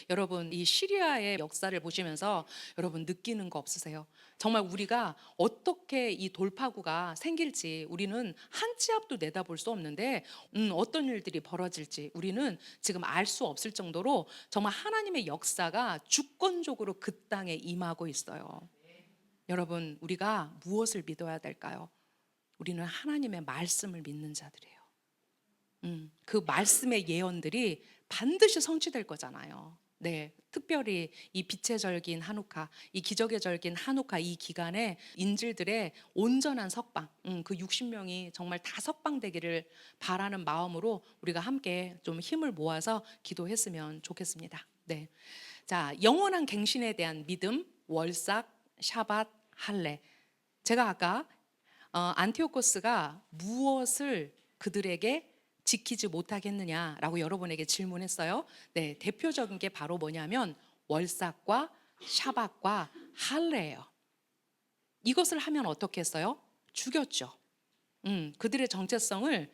여러분, 이 시리아의 역사를 보시면서 여러분 느끼는 거 없으세요? 정말 우리가 어떻게 이 돌파구가 생길지 우리는 한 치 앞도 내다볼 수 없는데 어떤 일들이 벌어질지 우리는 지금 알 수 없을 정도로 정말 하나님의 역사가 주권적으로 그 땅에 임하고 있어요. 여러분, 우리가 무엇을 믿어야 될까요? 우리는 하나님의 말씀을 믿는 자들이에요. 그 말씀의 예언들이 반드시 성취될 거잖아요. 네, 특별히 이 빛의 절기인 한우카, 이 기적의 절기인 한우카 이 기간에 인질들의 온전한 석방, 그 60명이 정말 다 석방되기를 바라는 마음으로 우리가 함께 좀 힘을 모아서 기도했으면 좋겠습니다. 네, 자, 영원한 갱신에 대한 믿음, 월삭, 샤밧, 할례. 제가 아까 안티오코스가 무엇을 그들에게 지키지 못하겠느냐라고 여러분에게 질문했어요. 네, 대표적인 게 바로 뭐냐면 월삭과 샤밧과 할례예요. 이것을 하면 어떻게 했어요? 죽였죠. 그들의 정체성을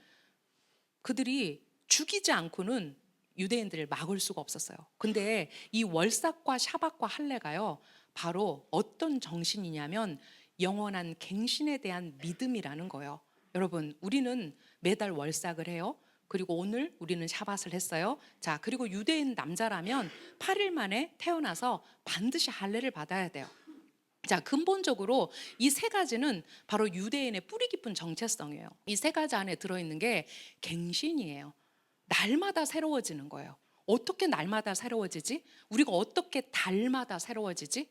그들이 죽이지 않고는 유대인들을 막을 수가 없었어요. 근데 이 월삭과 샤밧과 할례가요, 바로 어떤 정신이냐면 영원한 갱신에 대한 믿음이라는 거예요. 여러분, 우리는 매달 월삭을 해요. 그리고 오늘 우리는 샤밧을 했어요. 자, 그리고 유대인 남자라면 8일 만에 태어나서 반드시 할례를 받아야 돼요. 자, 근본적으로 이 세 가지는 바로 유대인의 뿌리 깊은 정체성이에요. 이 세 가지 안에 들어있는 게 갱신이에요. 날마다 새로워지는 거예요. 어떻게 날마다 새로워지지? 우리가 어떻게 달마다 새로워지지?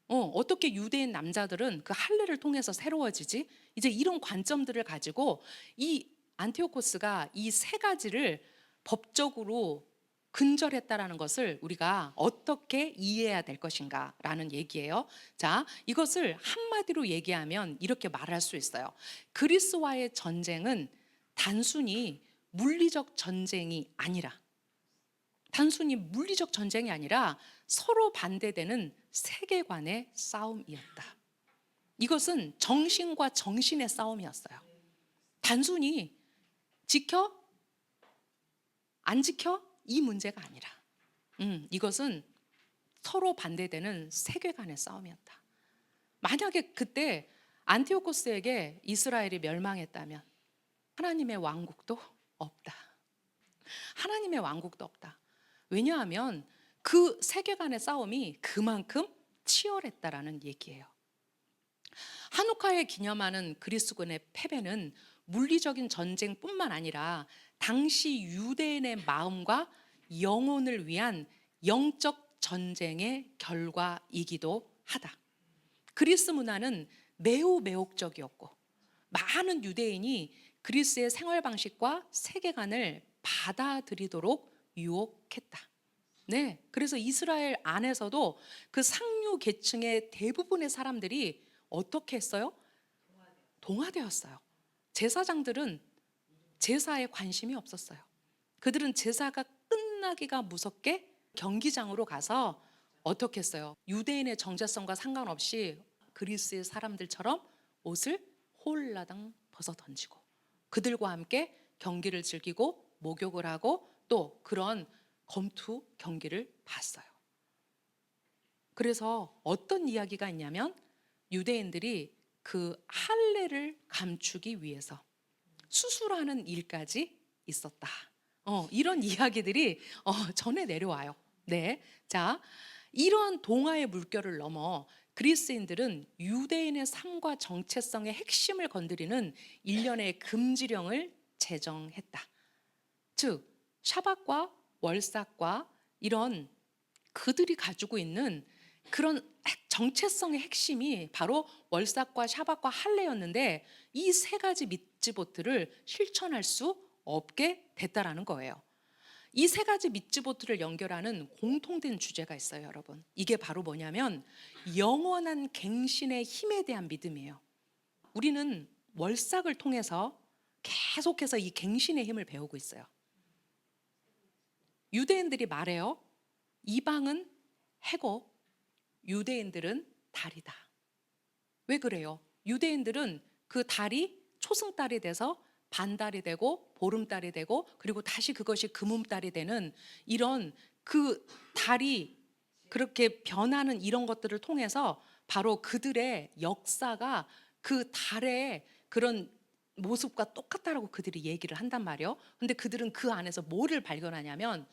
어떻게 유대인 남자들은 그 할례를 통해서 새로워지지? 이제 이런 관점들을 가지고 이 안티오코스가 이 세 가지를 법적으로 근절했다라는 것을 우리가 어떻게 이해해야 될 것인가라는 얘기예요. 자, 이것을 한마디로 얘기하면 이렇게 말할 수 있어요. 그리스와의 전쟁은 단순히 물리적 전쟁이 아니라 서로 반대되는 세계관의 싸움이었다. 이것은 정신과 정신의 싸움이었어요. 단순히 지켜? 안 지켜? 이 문제가 아니라 이것은 서로 반대되는 세계관의 싸움이었다. 만약에 그때 안티오코스에게 이스라엘이 멸망했다면 하나님의 왕국도 없다. 하나님의 왕국도 없다. 왜냐하면 그 세계관의 싸움이 그만큼 치열했다라는 얘기예요. 하누카에 기념하는 그리스군의 패배는 물리적인 전쟁뿐만 아니라 당시 유대인의 마음과 영혼을 위한 영적 전쟁의 결과이기도 하다. 그리스 문화는 매우 매혹적이었고 많은 유대인이 그리스의 생활 방식과 세계관을 받아들이도록 유혹했다. 네, 그래서 이스라엘 안에서도 그 상류 계층의 대부분의 사람들이 어떻게 했어요? 동화되었어요. 제사장들은 제사에 관심이 없었어요. 그들은 제사가 끝나기가 무섭게 경기장으로 가서 어떻게 했어요? 유대인의 정체성과 상관없이 그리스의 사람들처럼 옷을 홀라당 벗어 던지고 그들과 함께 경기를 즐기고 목욕을 하고 또 그런 검투 경기를 봤어요. 그래서 어떤 이야기가 있냐면 유대인들이 그 할례를 감추기 위해서 수술하는 일까지 있었다. 이런 이야기들이 전해 내려와요. 네, 자, 이러한 동화의 물결을 넘어 그리스인들은 유대인의 삶과 정체성의 핵심을 건드리는 일련의 금지령을 제정했다. 즉, 샤밧과 월삭과 이런 그들이 가지고 있는 그런 정체성의 핵심이 바로 월삭과 샤밧과 할례였는데 이 세 가지 미tzvot를 실천할 수 없게 됐다라는 거예요. 이 세 가지 미tzvot를 연결하는 공통된 주제가 있어요, 여러분. 이게 바로 뭐냐면 영원한 갱신의 힘에 대한 믿음이에요. 우리는 월삭을 통해서 계속해서 이 갱신의 힘을 배우고 있어요. 유대인들이 말해요. 이방은 해고, 유대인들은 달이다. 왜 그래요? 유대인들은 그 달이 초승달이 돼서 반달이 되고 보름달이 되고 그리고 다시 그것이 금음달이 되는 이런 그 달이 그렇게 변하는 이런 것들을 통해서 바로 그들의 역사가 그 달의 그런 모습과 똑같다라고 그들이 얘기를 한단 말이에요. 근데 그들은 그 안에서 뭐를 발견하냐면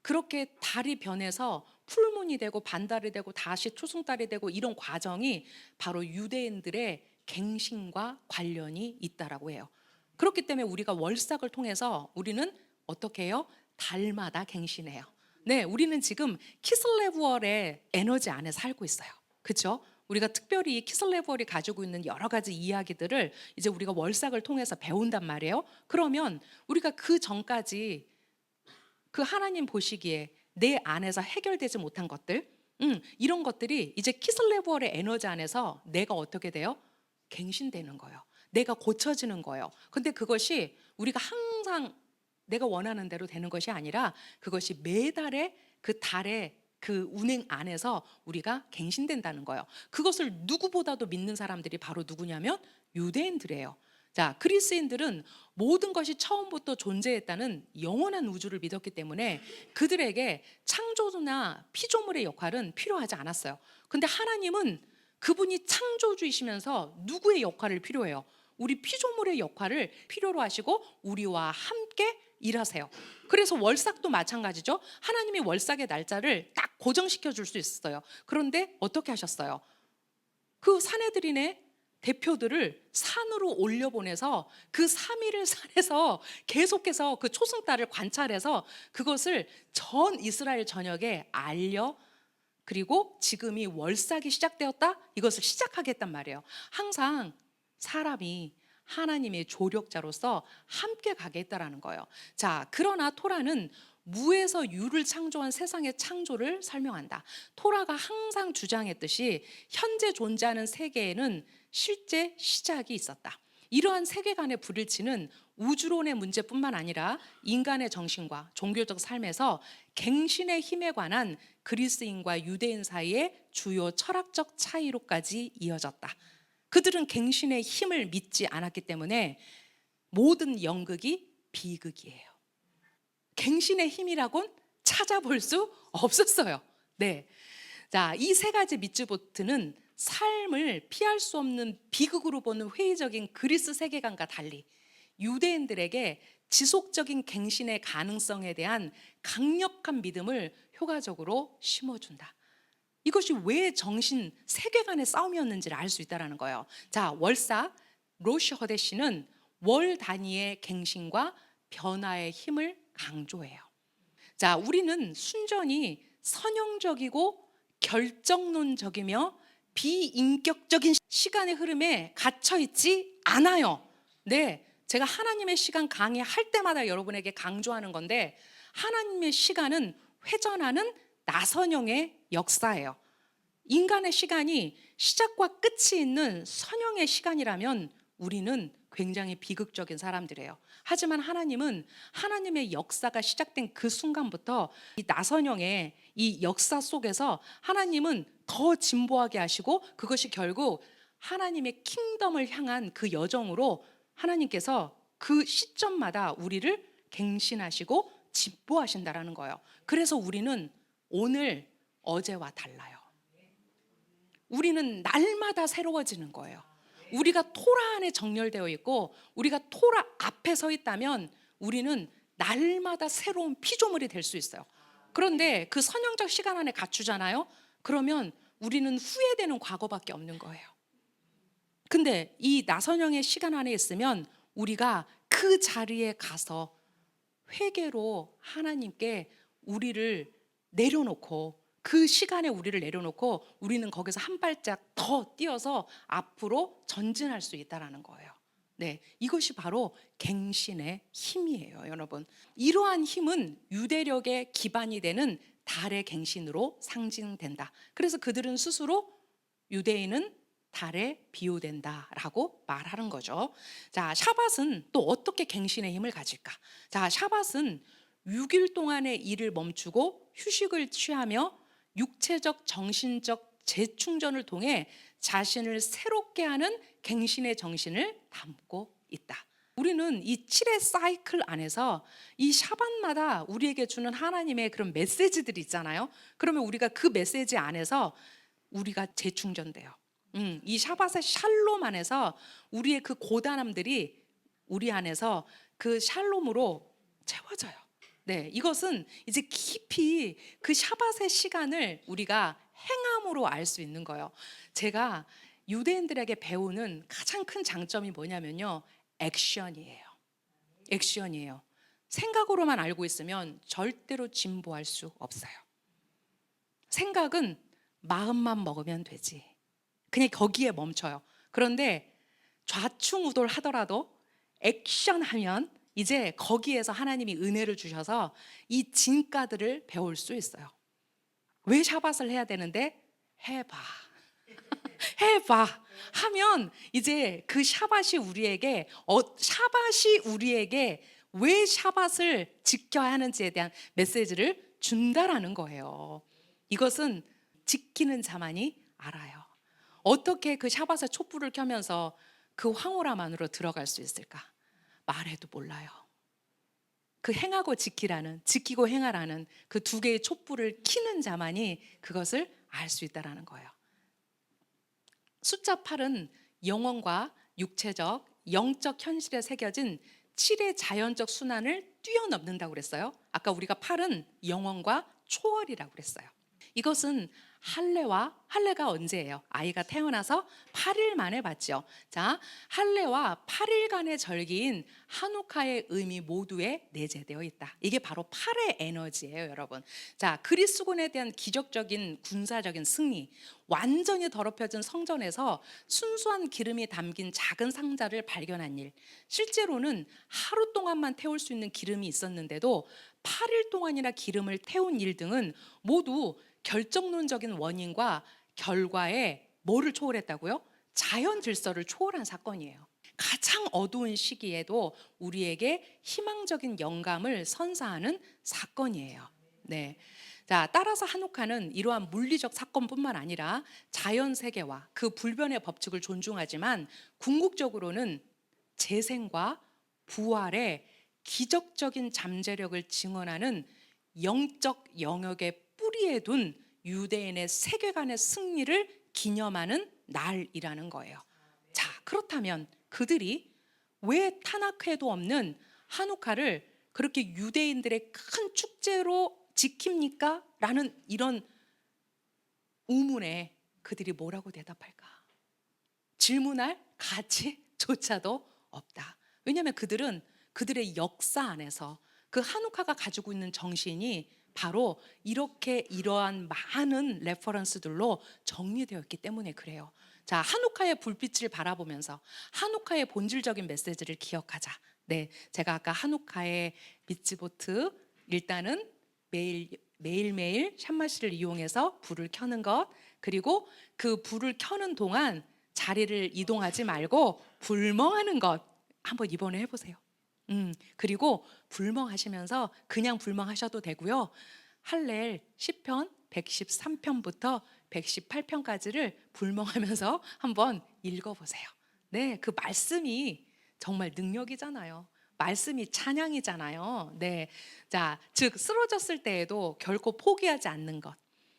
그렇게 달이 변해서 풀문이 되고 반달이 되고 다시 초승달이 되고 이런 과정이 바로 유대인들의 갱신과 관련이 있다라고 해요. 그렇기 때문에 우리가 월삭을 통해서 우리는 어떻게 해요? 달마다 갱신해요. 네, 우리는 지금 키슬레브월의 에너지 안에 살고 있어요. 그렇죠? 우리가 특별히 키슬레브월이 가지고 있는 여러 가지 이야기들을 이제 우리가 월삭을 통해서 배운단 말이에요. 그러면 우리가 그 전까지 그 하나님 보시기에 내 안에서 해결되지 못한 것들, 이런 것들이 이제 키슬레브월의 에너지 안에서 내가 어떻게 돼요? 갱신되는 거예요. 내가 고쳐지는 거예요. 근데 그것이 우리가 항상 내가 원하는 대로 되는 것이 아니라 그것이 매달의 그 달의 그 운행 안에서 우리가 갱신된다는 거예요. 그것을 누구보다도 믿는 사람들이 바로 누구냐면 유대인들이에요. 자, 그리스인들은 모든 것이 처음부터 존재했다는 영원한 우주를 믿었기 때문에 그들에게 창조주나 피조물의 역할은 필요하지 않았어요. 근데 하나님은 그분이 창조주이시면서 누구의 역할을 필요해요? 우리 피조물의 역할을 필요로 하시고 우리와 함께 일하세요. 그래서 월삭도 마찬가지죠. 하나님이 월삭의 날짜를 딱 고정시켜 줄 수 있어요. 그런데 어떻게 하셨어요? 그 사내들인의 대표들을 산으로 올려보내서 그 3일을 산에서 계속해서 그 초승달을 관찰해서 그것을 전 이스라엘 전역에 알려, 그리고 지금이 월삭이 시작되었다, 이것을 시작하겠단 말이에요. 항상 사람이 하나님의 조력자로서 함께 가겠다라는 거예요. 자, 그러나 토라는 무에서 유를 창조한 세상의 창조를 설명한다. 토라가 항상 주장했듯이 현재 존재하는 세계에는 실제 시작이 있었다. 이러한 세계관의 불일치는 우주론의 문제뿐만 아니라 인간의 정신과 종교적 삶에서 갱신의 힘에 관한 그리스인과 유대인 사이의 주요 철학적 차이로까지 이어졌다. 그들은 갱신의 힘을 믿지 않았기 때문에 모든 연극이 비극이에요. 갱신의 힘이라고는 찾아볼 수 없었어요. 네. 자, 이 세 가지 미츠보트는 삶을 피할 수 없는 비극으로 보는 회의적인 그리스 세계관과 달리 유대인들에게 지속적인 갱신의 가능성에 대한 강력한 믿음을 효과적으로 심어준다. 이것이 왜 정신 세계관의 싸움이었는지를 알 수 있다는 거예요. 자, 월삭 로시 허데시는 월 단위의 갱신과 변화의 힘을 강조해요. 자, 우리는 순전히 선형적이고 결정론적이며 비인격적인 시간의 흐름에 갇혀 있지 않아요. 네, 제가 하나님의 시간 강의할 때마다 여러분에게 강조하는 건데, 하나님의 시간은 회전하는 나선형의 역사예요. 인간의 시간이 시작과 끝이 있는 선형의 시간이라면 우리는 굉장히 비극적인 사람들이에요. 하지만 하나님은 하나님의 역사가 시작된 그 순간부터 이 나선형의 이 역사 속에서 하나님은 더 진보하게 하시고, 그것이 결국 하나님의 킹덤을 향한 그 여정으로 하나님께서 그 시점마다 우리를 갱신하시고 진보하신다라는 거예요. 그래서 우리는 오늘 어제와 달라요. 우리는 날마다 새로워지는 거예요. 우리가 토라 안에 정렬되어 있고 우리가 토라 앞에 서 있다면 우리는 날마다 새로운 피조물이 될 수 있어요. 그런데 그 선형적 시간 안에 갇히잖아요. 그러면 우리는 후회되는 과거밖에 없는 거예요. 근데 이 나선형의 시간 안에 있으면 우리가 그 자리에 가서 회개로 하나님께 우리를 내려놓고, 그 시간에 우리를 내려놓고 우리는 거기서 한 발짝 더 뛰어서 앞으로 전진할 수 있다는 거예요. 네, 이것이 바로 갱신의 힘이에요, 여러분. 이러한 힘은 유대력의 기반이 되는 달의 갱신으로 상징된다. 그래서 그들은 스스로 유대인은 달에 비유된다라고 말하는 거죠. 자, 샤밧은 또 어떻게 갱신의 힘을 가질까? 자, 샤밧은 6일 동안의 일을 멈추고 휴식을 취하며 육체적, 정신적 재충전을 통해 자신을 새롭게 하는 갱신의 정신을 담고 있다. 우리는 이 7의 사이클 안에서 이 샤밧마다 우리에게 주는 하나님의 그런 메시지들이 있잖아요. 그러면 우리가 그 메시지 안에서 우리가 재충전돼요. 이 샤밧의 샬롬 안에서 우리의 그 고단함들이 우리 안에서 그 샬롬으로 채워져요. 네, 이것은 이제 깊이 그 샤밧의 시간을 우리가 행함으로 알 수 있는 거예요. 제가 유대인들에게 배우는 가장 큰 장점이 뭐냐면요, 액션이에요. 액션이에요. 생각으로만 알고 있으면 절대로 진보할 수 없어요. 생각은 마음만 먹으면 되지, 그냥 거기에 멈춰요. 그런데 좌충우돌 하더라도 액션하면 이제 거기에서 하나님이 은혜를 주셔서 이 진가들을 배울 수 있어요. 왜 샤밧을 해야 되는데? 해봐. 해봐 하면 이제 그 샤밧이 우리에게 왜 샤밧을 지켜야 하는지에 대한 메시지를 준다라는 거예요. 이것은 지키는 자만이 알아요. 어떻게 그 샤밧에 촛불을 켜면서 그 황홀함 안으로 들어갈 수 있을까? 말해도 몰라요. 그 행하고 지키고 행하라는 그 두 개의 촛불을 켜는 자만이 그것을 알 수 있다라는 거예요. 숫자 8은 영혼과 육체적, 영적 현실에 새겨진 7의 자연적 순환을 뛰어넘는다고 그랬어요. 아까 우리가 8은 영원과 초월이라고 그랬어요. 이것은 할례가 언제예요? 아이가 태어나서 8일 만에 받죠. 자, 할례와 8일간의 절기인 한우카의 의미 모두에 내재되어 있다. 이게 바로 8의 에너지예요, 여러분. 자, 그리스군에 대한 기적적인 군사적인 승리, 완전히 더럽혀진 성전에서 순수한 기름이 담긴 작은 상자를 발견한 일. 실제로는 하루 동안만 태울 수 있는 기름이 있었는데도 8일 동안이나 기름을 태운 일 등은 모두 결정론적인 원인과 결과에 뭐를 초월했다고요? 자연 질서를 초월한 사건이에요. 가장 어두운 시기에도 우리에게 희망적인 영감을 선사하는 사건이에요. 네. 자, 따라서 한우카는 이러한 물리적 사건뿐만 아니라 자연 세계와 그 불변의 법칙을 존중하지만 궁극적으로는 재생과 부활의 기적적인 잠재력을 증언하는 영적 영역의 뿌리에 둔 유대인의 세계관의 승리를 기념하는 날이라는 거예요. 자, 그렇다면 그들이 왜 타나크에도 없는 한우카를 그렇게 유대인들의 큰 축제로 지킵니까? 라는 이런 의문에 그들이 뭐라고 대답할까? 질문할 가치조차도 없다. 왜냐하면 그들은 그들의 역사 안에서 그 한우카가 가지고 있는 정신이 바로 이렇게 이러한 많은 레퍼런스들로 정리되어 있기 때문에 그래요. 자, 한우카의 불빛을 바라보면서 한우카의 본질적인 메시지를 기억하자. 네, 제가 아까 한우카의 미츠보트 일단은 매일매일 샴마시를 이용해서 불을 켜는 것, 그리고 그 불을 켜는 동안 자리를 이동하지 말고 불멍하는 것 한번 이번에 해보세요. 그리고 불멍하시면서 그냥 불멍하셔도 되고요. 할렐 시편 113편부터 118편까지를 불멍하면서 한번 읽어보세요. 네, 그 말씀이 정말 능력이잖아요. 말씀이 찬양이잖아요. 네, 자, 즉 쓰러졌을 때에도 결코 포기하지 않는 것.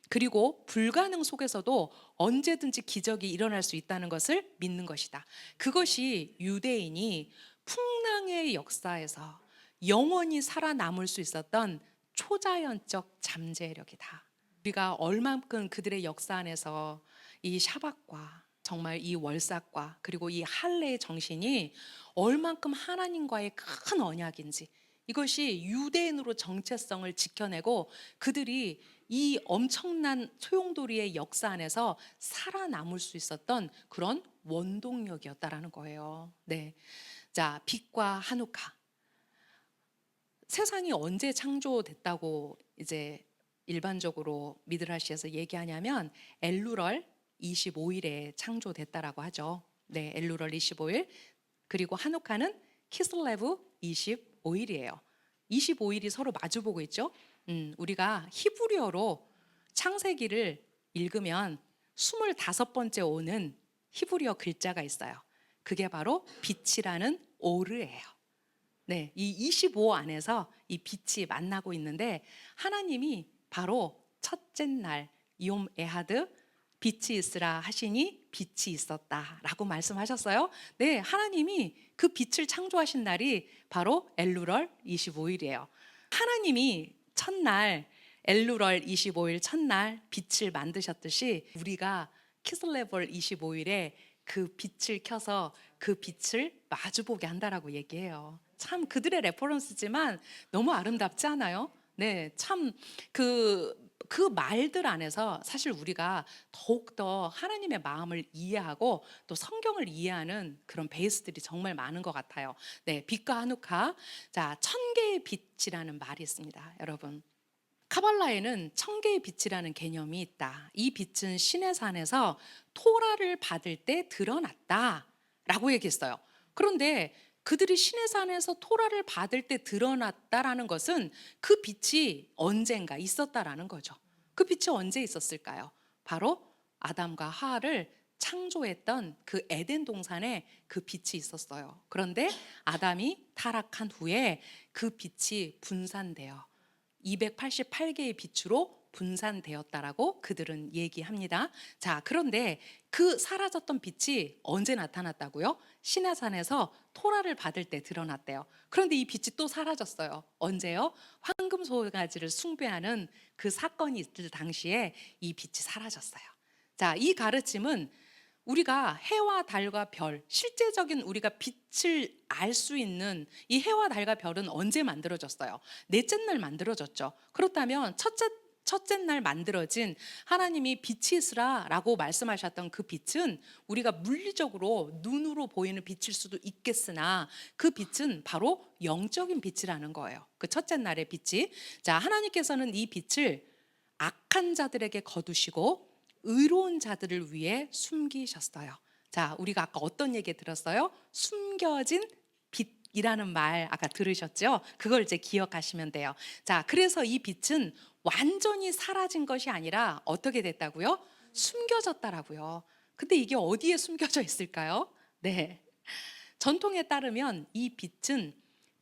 그리고 불가능 속에서도 언제든지 기적이 일어날 수 있다는 것을 믿는 것이다. 그것이 유대인이 풍랑의 역사에서 영원히 살아남을 수 있었던 초자연적 잠재력이다. 우리가 얼만큼 그들의 역사 안에서 이 샤밧과 정말 이 월삭과 그리고 이 할례의 정신이 얼만큼 하나님과의 큰 언약인지, 이것이 유대인으로 정체성을 지켜내고 그들이 이 엄청난 소용돌이의 역사 안에서 살아남을 수 있었던 그런 원동력이었다라는 거예요. 네. 자, 빛과 한우카. 세상이 언제 창조됐다고 이제 일반적으로 미드라시에서 얘기하냐면 엘루럴 25일에 창조됐다라고 하죠. 네, 엘루럴 25일. 그리고 한우카는 키슬레브 25일이에요. 25일이 서로 마주보고 있죠. 우리가 히브리어로 창세기를 읽으면 25번째 오는 히브리어 글자가 있어요. 그게 바로 빛이라는 오르예요. 네, 이 25 안에서 이 빛이 만나고 있는데 하나님이 바로 첫째 날 이옴 에하드 빛이 있으라 하시니 빛이 있었다라고 말씀하셨어요. 네, 하나님이 그 빛을 창조하신 날이 바로 엘루럴 25일이에요. 하나님이 첫날 엘루럴 25일 첫날 빛을 만드셨듯이 우리가 키슬레벌 25일에 그 빛을 켜서 그 빛을 마주보게 한다라고 얘기해요. 참 그들의 레퍼런스지만 너무 아름답지 않아요? 네, 참 그 말들 안에서 사실 우리가 더욱더 하나님의 마음을 이해하고 또 성경을 이해하는 그런 베이스들이 정말 많은 것 같아요. 네, 빛과 한우카. 자, 천 개의 빛이라는 말이 있습니다, 여러분. 카발라에는 천 개의 빛이라는 개념이 있다. 이 빛은 신의 산에서 토라를 받을 때 드러났다라고 얘기했어요. 그런데 그들이 신의 산에서 토라를 받을 때 드러났다라는 것은 그 빛이 언젠가 있었다라는 거죠. 그 빛이 언제 있었을까요? 바로 아담과 하와를 창조했던 그 에덴 동산에 그 빛이 있었어요. 그런데 아담이 타락한 후에 그 빛이 분산되어 288개의 빛으로 분산되었다라고 그들은 얘기합니다. 자, 그런데 그 사라졌던 빛이 언제 나타났다고요? 시내산에서 토라를 받을 때 드러났대요. 그런데 이 빛이 또 사라졌어요. 언제요? 황금 송아지를 숭배하는 그 사건이 있을 당시에 이 빛이 사라졌어요. 자, 이 가르침은 우리가 해와 달과 별, 실제적인 우리가 빛을 알 수 있는 이 해와 달과 별은 언제 만들어졌어요? 넷째 날 만들어졌죠. 그렇다면 첫째 날 만들어진 하나님이 빛이 있으라라고 말씀하셨던 그 빛은 우리가 물리적으로 눈으로 보이는 빛일 수도 있겠으나 그 빛은 바로 영적인 빛이라는 거예요. 그 첫째 날의 빛이. 자, 하나님께서는 이 빛을 악한 자들에게 거두시고 의로운 자들을 위해 숨기셨어요. 자, 우리가 아까 어떤 얘기 들었어요? 숨겨진 빛이라는 말 아까 들으셨죠? 그걸 이제 기억하시면 돼요. 자, 그래서 이 빛은 완전히 사라진 것이 아니라 어떻게 됐다고요? 숨겨졌다라고요. 근데 이게 어디에 숨겨져 있을까요? 네. 전통에 따르면 이 빛은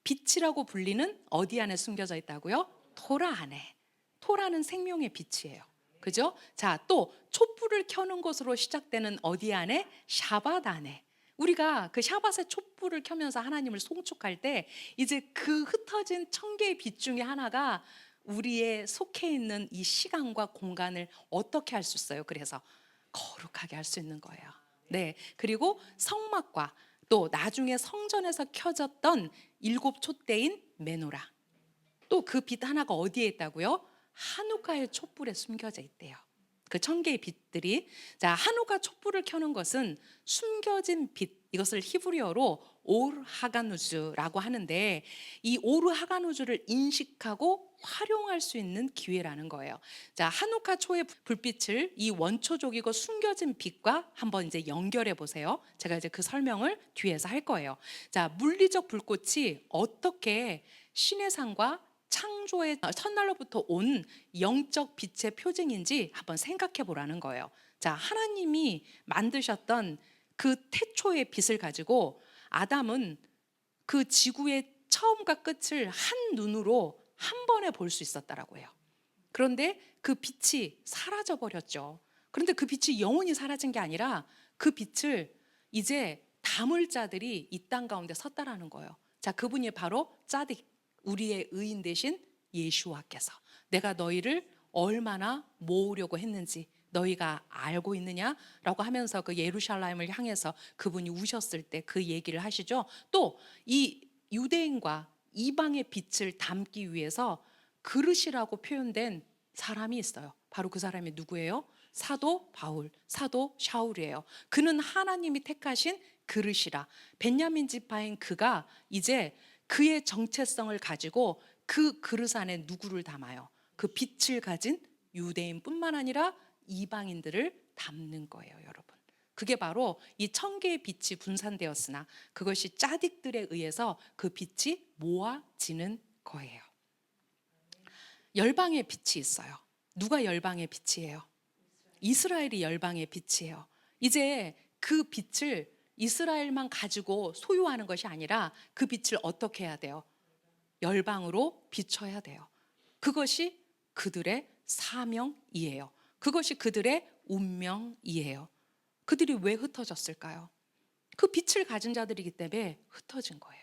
빛이라고 불리는 어디 안에 숨겨져 있다고요? 토라 안에. 토라는 생명의 빛이에요. 그죠? 자, 또 촛불을 켜는 것으로 시작되는 어디 안에? 샤밧 안에. 우리가 그 샤밧의 촛불을 켜면서 하나님을 송축할 때 이제 그 흩어진 천 개의 빛 중에 하나가 우리의 속해 있는 이 시간과 공간을 어떻게 할 수 있어요? 그래서 거룩하게 할 수 있는 거예요. 네. 그리고 성막과 또 나중에 성전에서 켜졌던 7촛대인 메노라. 또 그 빛 하나가 어디에 있다고요? 한우가의 촛불에 숨겨져 있대요. 그 천 개의 빛들이. 자, 한우가 촛불을 켜는 것은 숨겨진 빛, 이것을 히브리어로 오르 하가누즈라고 하는데 이 오르 하가누즈를 인식하고 활용할 수 있는 기회라는 거예요. 자, 하누카 초의 불빛을 이 원초적이고 숨겨진 빛과 한번 이제 연결해 보세요. 제가 이제 그 설명을 뒤에서 할 거예요. 자, 물리적 불꽃이 어떻게 신의 상과 창조의 첫날로부터 온 영적 빛의 표징인지 한번 생각해 보라는 거예요. 자, 하나님이 만드셨던 그 태초의 빛을 가지고 아담은 그 지구의 처음과 끝을 한 눈으로 한 번에 볼 수 있었다라고 해요. 그런데 그 빛이 사라져 버렸죠. 그런데 그 빛이 영원히 사라진 게 아니라 그 빛을 이제 담을 자들이 이 땅 가운데 섰다라는 거예요. 자, 그분이 바로 짜딕, 우리의 의인 되신 예수와께서 내가 너희를 얼마나 모으려고 했는지 너희가 알고 있느냐라고 하면서 그 예루살렘을 향해서 그분이 우셨을 때 그 얘기를 하시죠. 또 이 유대인과 이방의 빛을 담기 위해서 그릇이라고 표현된 사람이 있어요. 바로 그 사람이 누구예요? 사도 바울, 사도 샤울이에요. 그는 하나님이 택하신 그릇이라. 벤야민 지파인 그가 이제 그의 정체성을 가지고 그 그릇 안에 누구를 담아요? 그 빛을 가진 유대인뿐만 아니라 이방인들을 담는 거예요, 여러분. 그게 바로 이 천 개의 빛이 분산되었으나 그것이 짜딕들에 의해서 그 빛이 모아지는 거예요. 열방의 빛이 있어요. 누가 열방의 빛이에요? 이스라엘이 열방의 빛이에요. 이제 그 빛을 이스라엘만 가지고 소유하는 것이 아니라 그 빛을 어떻게 해야 돼요? 열방으로 비춰야 돼요. 그것이 그들의 사명이에요. 그것이 그들의 운명이에요. 그들이 왜 흩어졌을까요? 그 빛을 가진 자들이기 때문에 흩어진 거예요.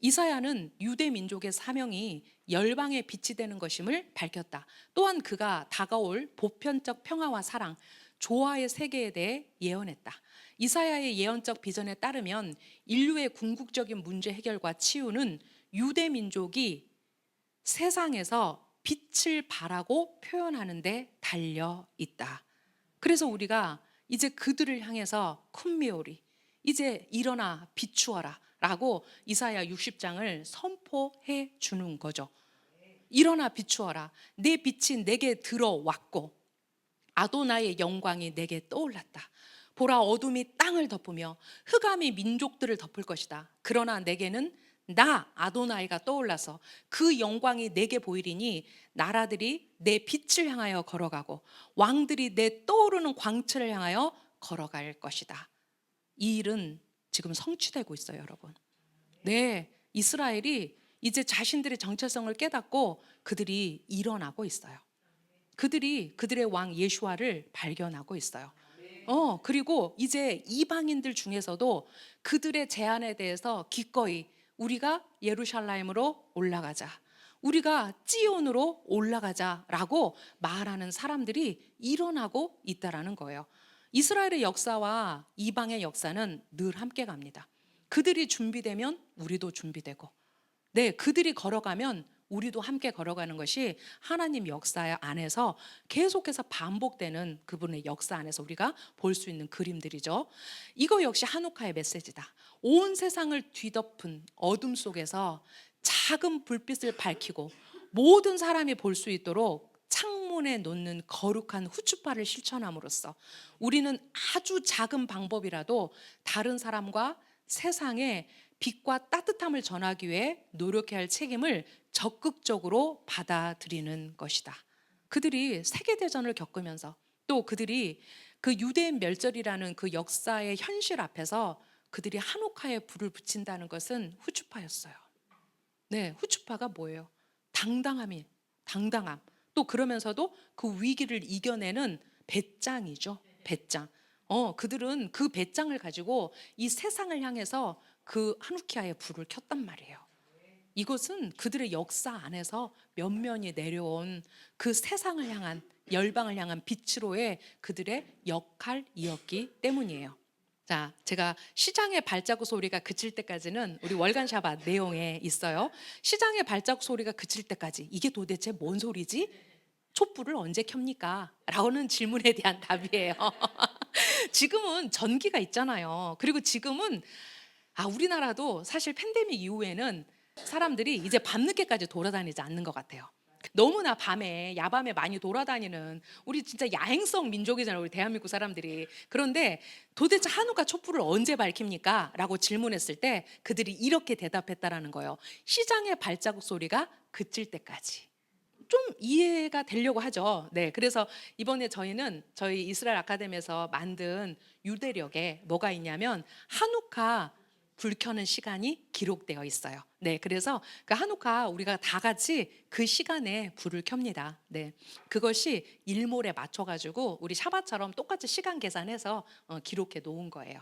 이사야는 유대 민족의 사명이 열방의 빛이 되는 것임을 밝혔다. 또한 그가 다가올 보편적 평화와 사랑, 조화의 세계에 대해 예언했다. 이사야의 예언적 비전에 따르면 인류의 궁극적인 문제 해결과 치유는 유대 민족이 세상에서 빛을 발하고 표현하는 데 달려 있다. 그래서 우리가 이제 그들을 향해서 쿤미오리, 이제 일어나 비추어라 라고 이사야 60장을 선포해 주는 거죠. 일어나 비추어라. 내 빛이 내게 들어왔고 아도나의 영광이 내게 떠올랐다. 보라, 어둠이 땅을 덮으며 흑암이 민족들을 덮을 것이다. 그러나 내게는 나 아도나이가 떠올라서 그 영광이 내게 보이리니 나라들이 내 빛을 향하여 걸어가고 왕들이 내 떠오르는 광채를 향하여 걸어갈 것이다. 이 일은 지금 성취되고 있어요, 여러분. 네, 이스라엘이 이제 자신들의 정체성을 깨닫고 그들이 일어나고 있어요. 그들이 그들의 왕 예슈아를 발견하고 있어요. 그리고 이제 이방인들 중에서도 그들의 제안에 대해서 기꺼이 우리가 예루살렘으로 올라가자, 우리가 찌온으로 올라가자라고 말하는 사람들이 일어나고 있다라는 거예요. 이스라엘의 역사와 이방의 역사는 늘 함께 갑니다. 그들이 준비되면 우리도 준비되고, 네, 그들이 걸어가면 우리도 함께 걸어가는 것이 하나님 역사 안에서 계속해서 반복되는 그분의 역사 안에서 우리가 볼 수 있는 그림들이죠. 이거 역시 한옥카의 메시지다. 온 세상을 뒤덮은 어둠 속에서 작은 불빛을 밝히고 모든 사람이 볼 수 있도록 창문에 놓는 거룩한 후추파를 실천함으로써 우리는 아주 작은 방법이라도 다른 사람과 세상에 빛과 따뜻함을 전하기 위해 노력해야 할 책임을 적극적으로 받아들이는 것이다. 그들이 세계대전을 겪으면서 또 그들이 그 유대인 멸절이라는 그 역사의 현실 앞에서 그들이 한옥카에 불을 붙인다는 것은 후추파였어요. 네, 후추파가 뭐예요? 당당함. 또 그러면서도 그 위기를 이겨내는 배짱이죠. 배짱. 그들은 그 배짱을 가지고 이 세상을 향해서 그 하누키아의 불을 켰단 말이에요. 이것은 그들의 역사 안에서 면면이 내려온 그 세상을 향한, 열방을 향한 빛으로의 그들의 역할이었기 때문이에요. 자, 제가 시장의 발자국 소리가 그칠 때까지는 우리 월간 샤밧 내용에 있어요. 시장의 발자국 소리가 그칠 때까지 이게 도대체 뭔 소리지? 촛불을 언제 켭니까? 라고는 질문에 대한 답이에요. 지금은 전기가 있잖아요. 그리고 지금은 우리나라도 사실 팬데믹 이후에는 사람들이 이제 밤늦게까지 돌아다니지 않는 것 같아요. 너무나 밤에 야밤에 많이 돌아다니는 우리 진짜 야행성 민족이잖아요, 우리 대한민국 사람들이. 그런데 도대체 한우가 촛불을 언제 밝힙니까? 라고 질문했을 때 그들이 이렇게 대답했다라는 거예요. 시장의 발자국 소리가 그칠 때까지. 좀 이해가 되려고 하죠. 네, 그래서 이번에 저희는 저희 이스라엘 아카데미에서 만든 유대력에 뭐가 있냐면 한우카 불 켜는 시간이 기록되어 있어요. 네, 그래서 그 한우카 우리가 다 같이 그 시간에 불을 켭니다. 네, 그것이 일몰에 맞춰가지고 우리 샤바처럼 똑같이 시간 계산해서 기록해 놓은 거예요.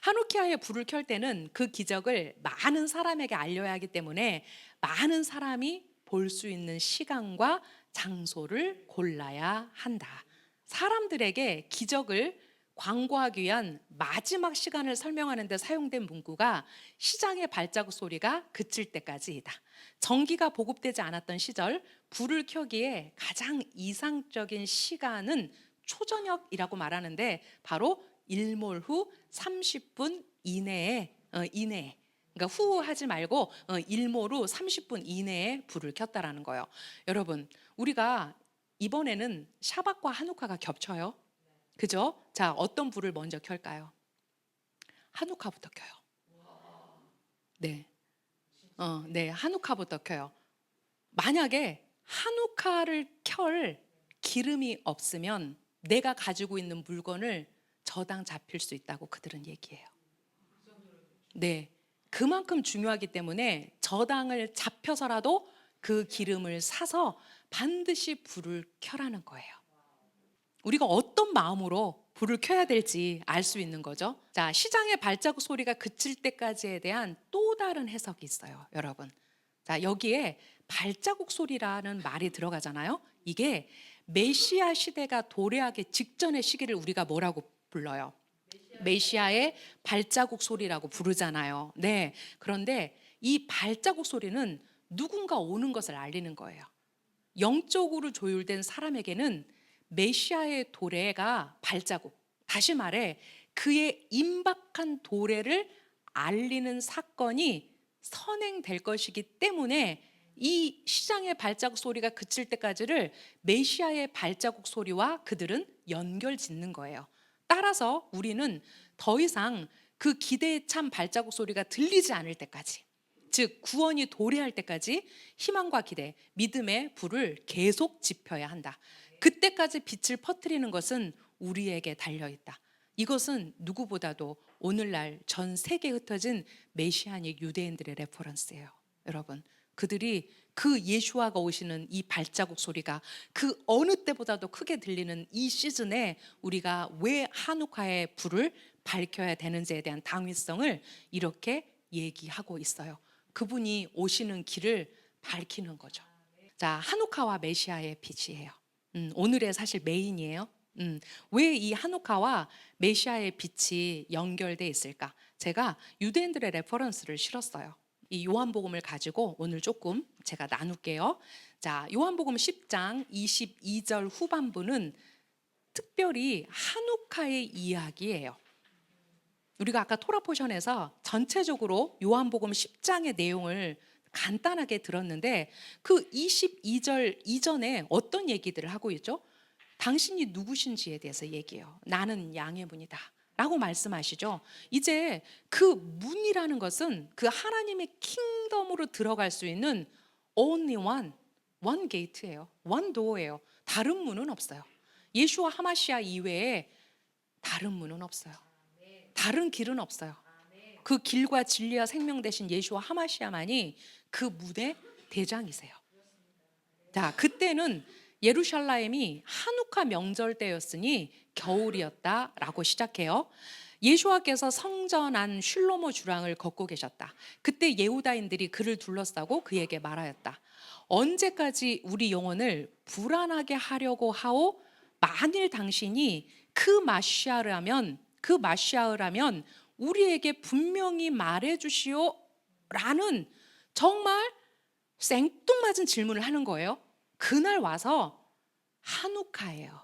하누키아의 불을 켤 때는 그 기적을 많은 사람에게 알려야 하기 때문에 많은 사람이 볼 수 있는 시간과 장소를 골라야 한다. 사람들에게 기적을 광고하기 위한 마지막 시간을 설명하는 데 사용된 문구가 시장의 발자국 소리가 그칠 때까지이다. 전기가 보급되지 않았던 시절 불을 켜기에 가장 이상적인 시간은 초저녁이라고 말하는데 바로 일몰 후 30분 이내에 그러니까 후 하지 말고 일몰 후 30분 이내에 불을 켰다라는 거예요. 여러분, 우리가 이번에는 샤밧과 한우카가 겹쳐요. 그죠? 자, 어떤 불을 먼저 켤까요? 한우카부터 켜요. 네. 네, 한우카부터 켜요. 만약에 한우카를 켤 기름이 없으면 내가 가지고 있는 물건을 저당 잡힐 수 있다고 그들은 얘기해요. 네. 그만큼 중요하기 때문에 저당을 잡혀서라도 그 기름을 사서 반드시 불을 켜라는 거예요. 우리가 어떤 마음으로 불을 켜야 될지 알 수 있는 거죠. 자, 시장의 발자국 소리가 그칠 때까지에 대한 또 다른 해석이 있어요, 여러분. 자, 여기에 발자국 소리라는 말이 들어가잖아요. 이게 메시아 시대가 도래하기 직전의 시기를 우리가 뭐라고 불러요? 메시아의 발자국 소리라고 부르잖아요. 네. 그런데 이 발자국 소리는 누군가 오는 것을 알리는 거예요. 영적으로 조율된 사람에게는 메시아의 도래가 발자국, 다시 말해 그의 임박한 도래를 알리는 사건이 선행될 것이기 때문에 이 시장의 발자국 소리가 그칠 때까지를 메시아의 발자국 소리와 그들은 연결 짓는 거예요. 따라서 우리는 더 이상 그 기대에 찬 발자국 소리가 들리지 않을 때까지, 즉 구원이 도래할 때까지 희망과 기대, 믿음의 불을 계속 지펴야 한다. 그때까지 빛을 퍼뜨리는 것은 우리에게 달려있다. 이것은 누구보다도 오늘날 전 세계에 흩어진 메시아닉 유대인들의 레퍼런스예요. 여러분, 그들이 그 예수와가 오시는 이 발자국 소리가 그 어느 때보다도 크게 들리는 이 시즌에 우리가 왜 한우카의 불을 밝혀야 되는지에 대한 당위성을 이렇게 얘기하고 있어요. 그분이 오시는 길을 밝히는 거죠. 자, 한우카와 메시아의 빛이에요. 오늘의 사실 메인이에요. 왜 이 한우카와 메시아의 빛이 연결돼 있을까? 제가 유대인들의 레퍼런스를 실었어요. 이 요한복음을 가지고 오늘 조금 제가 나눌게요. 자, 요한복음 10장 22절 후반부는 특별히 한우카의 이야기예요. 우리가 아까 토라 포션에서 전체적으로 요한복음 10장의 내용을 간단하게 들었는데 그 22절 이전에 어떤 얘기들을 하고 있죠? 당신이 누구신지에 대해서 얘기해요. 나는 양의 문이다 라고 말씀하시죠. 이제 그 문이라는 것은 그 하나님의 킹덤으로 들어갈 수 있는 only one gate예요. one door예요. 다른 문은 없어요. 예수와 하마시아 이외에 다른 문은 없어요. 다른 길은 없어요. 그 길과 진리와 생명 되신 예수와 하마시아만이 그 문의 대장이세요. 자, 그때는 예루살렘이 한우카 명절 때였으니 겨울이었다라고 시작해요. 예수와께서 성전 안 슐로모 주랑을 걷고 계셨다. 그때 예후다인들이 그를 둘러싸고 그에게 말하였다. 언제까지 우리 영혼을 불안하게 하려고 하오? 만일 당신이 그 마시아라면 우리에게 분명히 말해 주시오 라는 정말 생뚱맞은 질문을 하는 거예요. 그날 와서 한우카예요.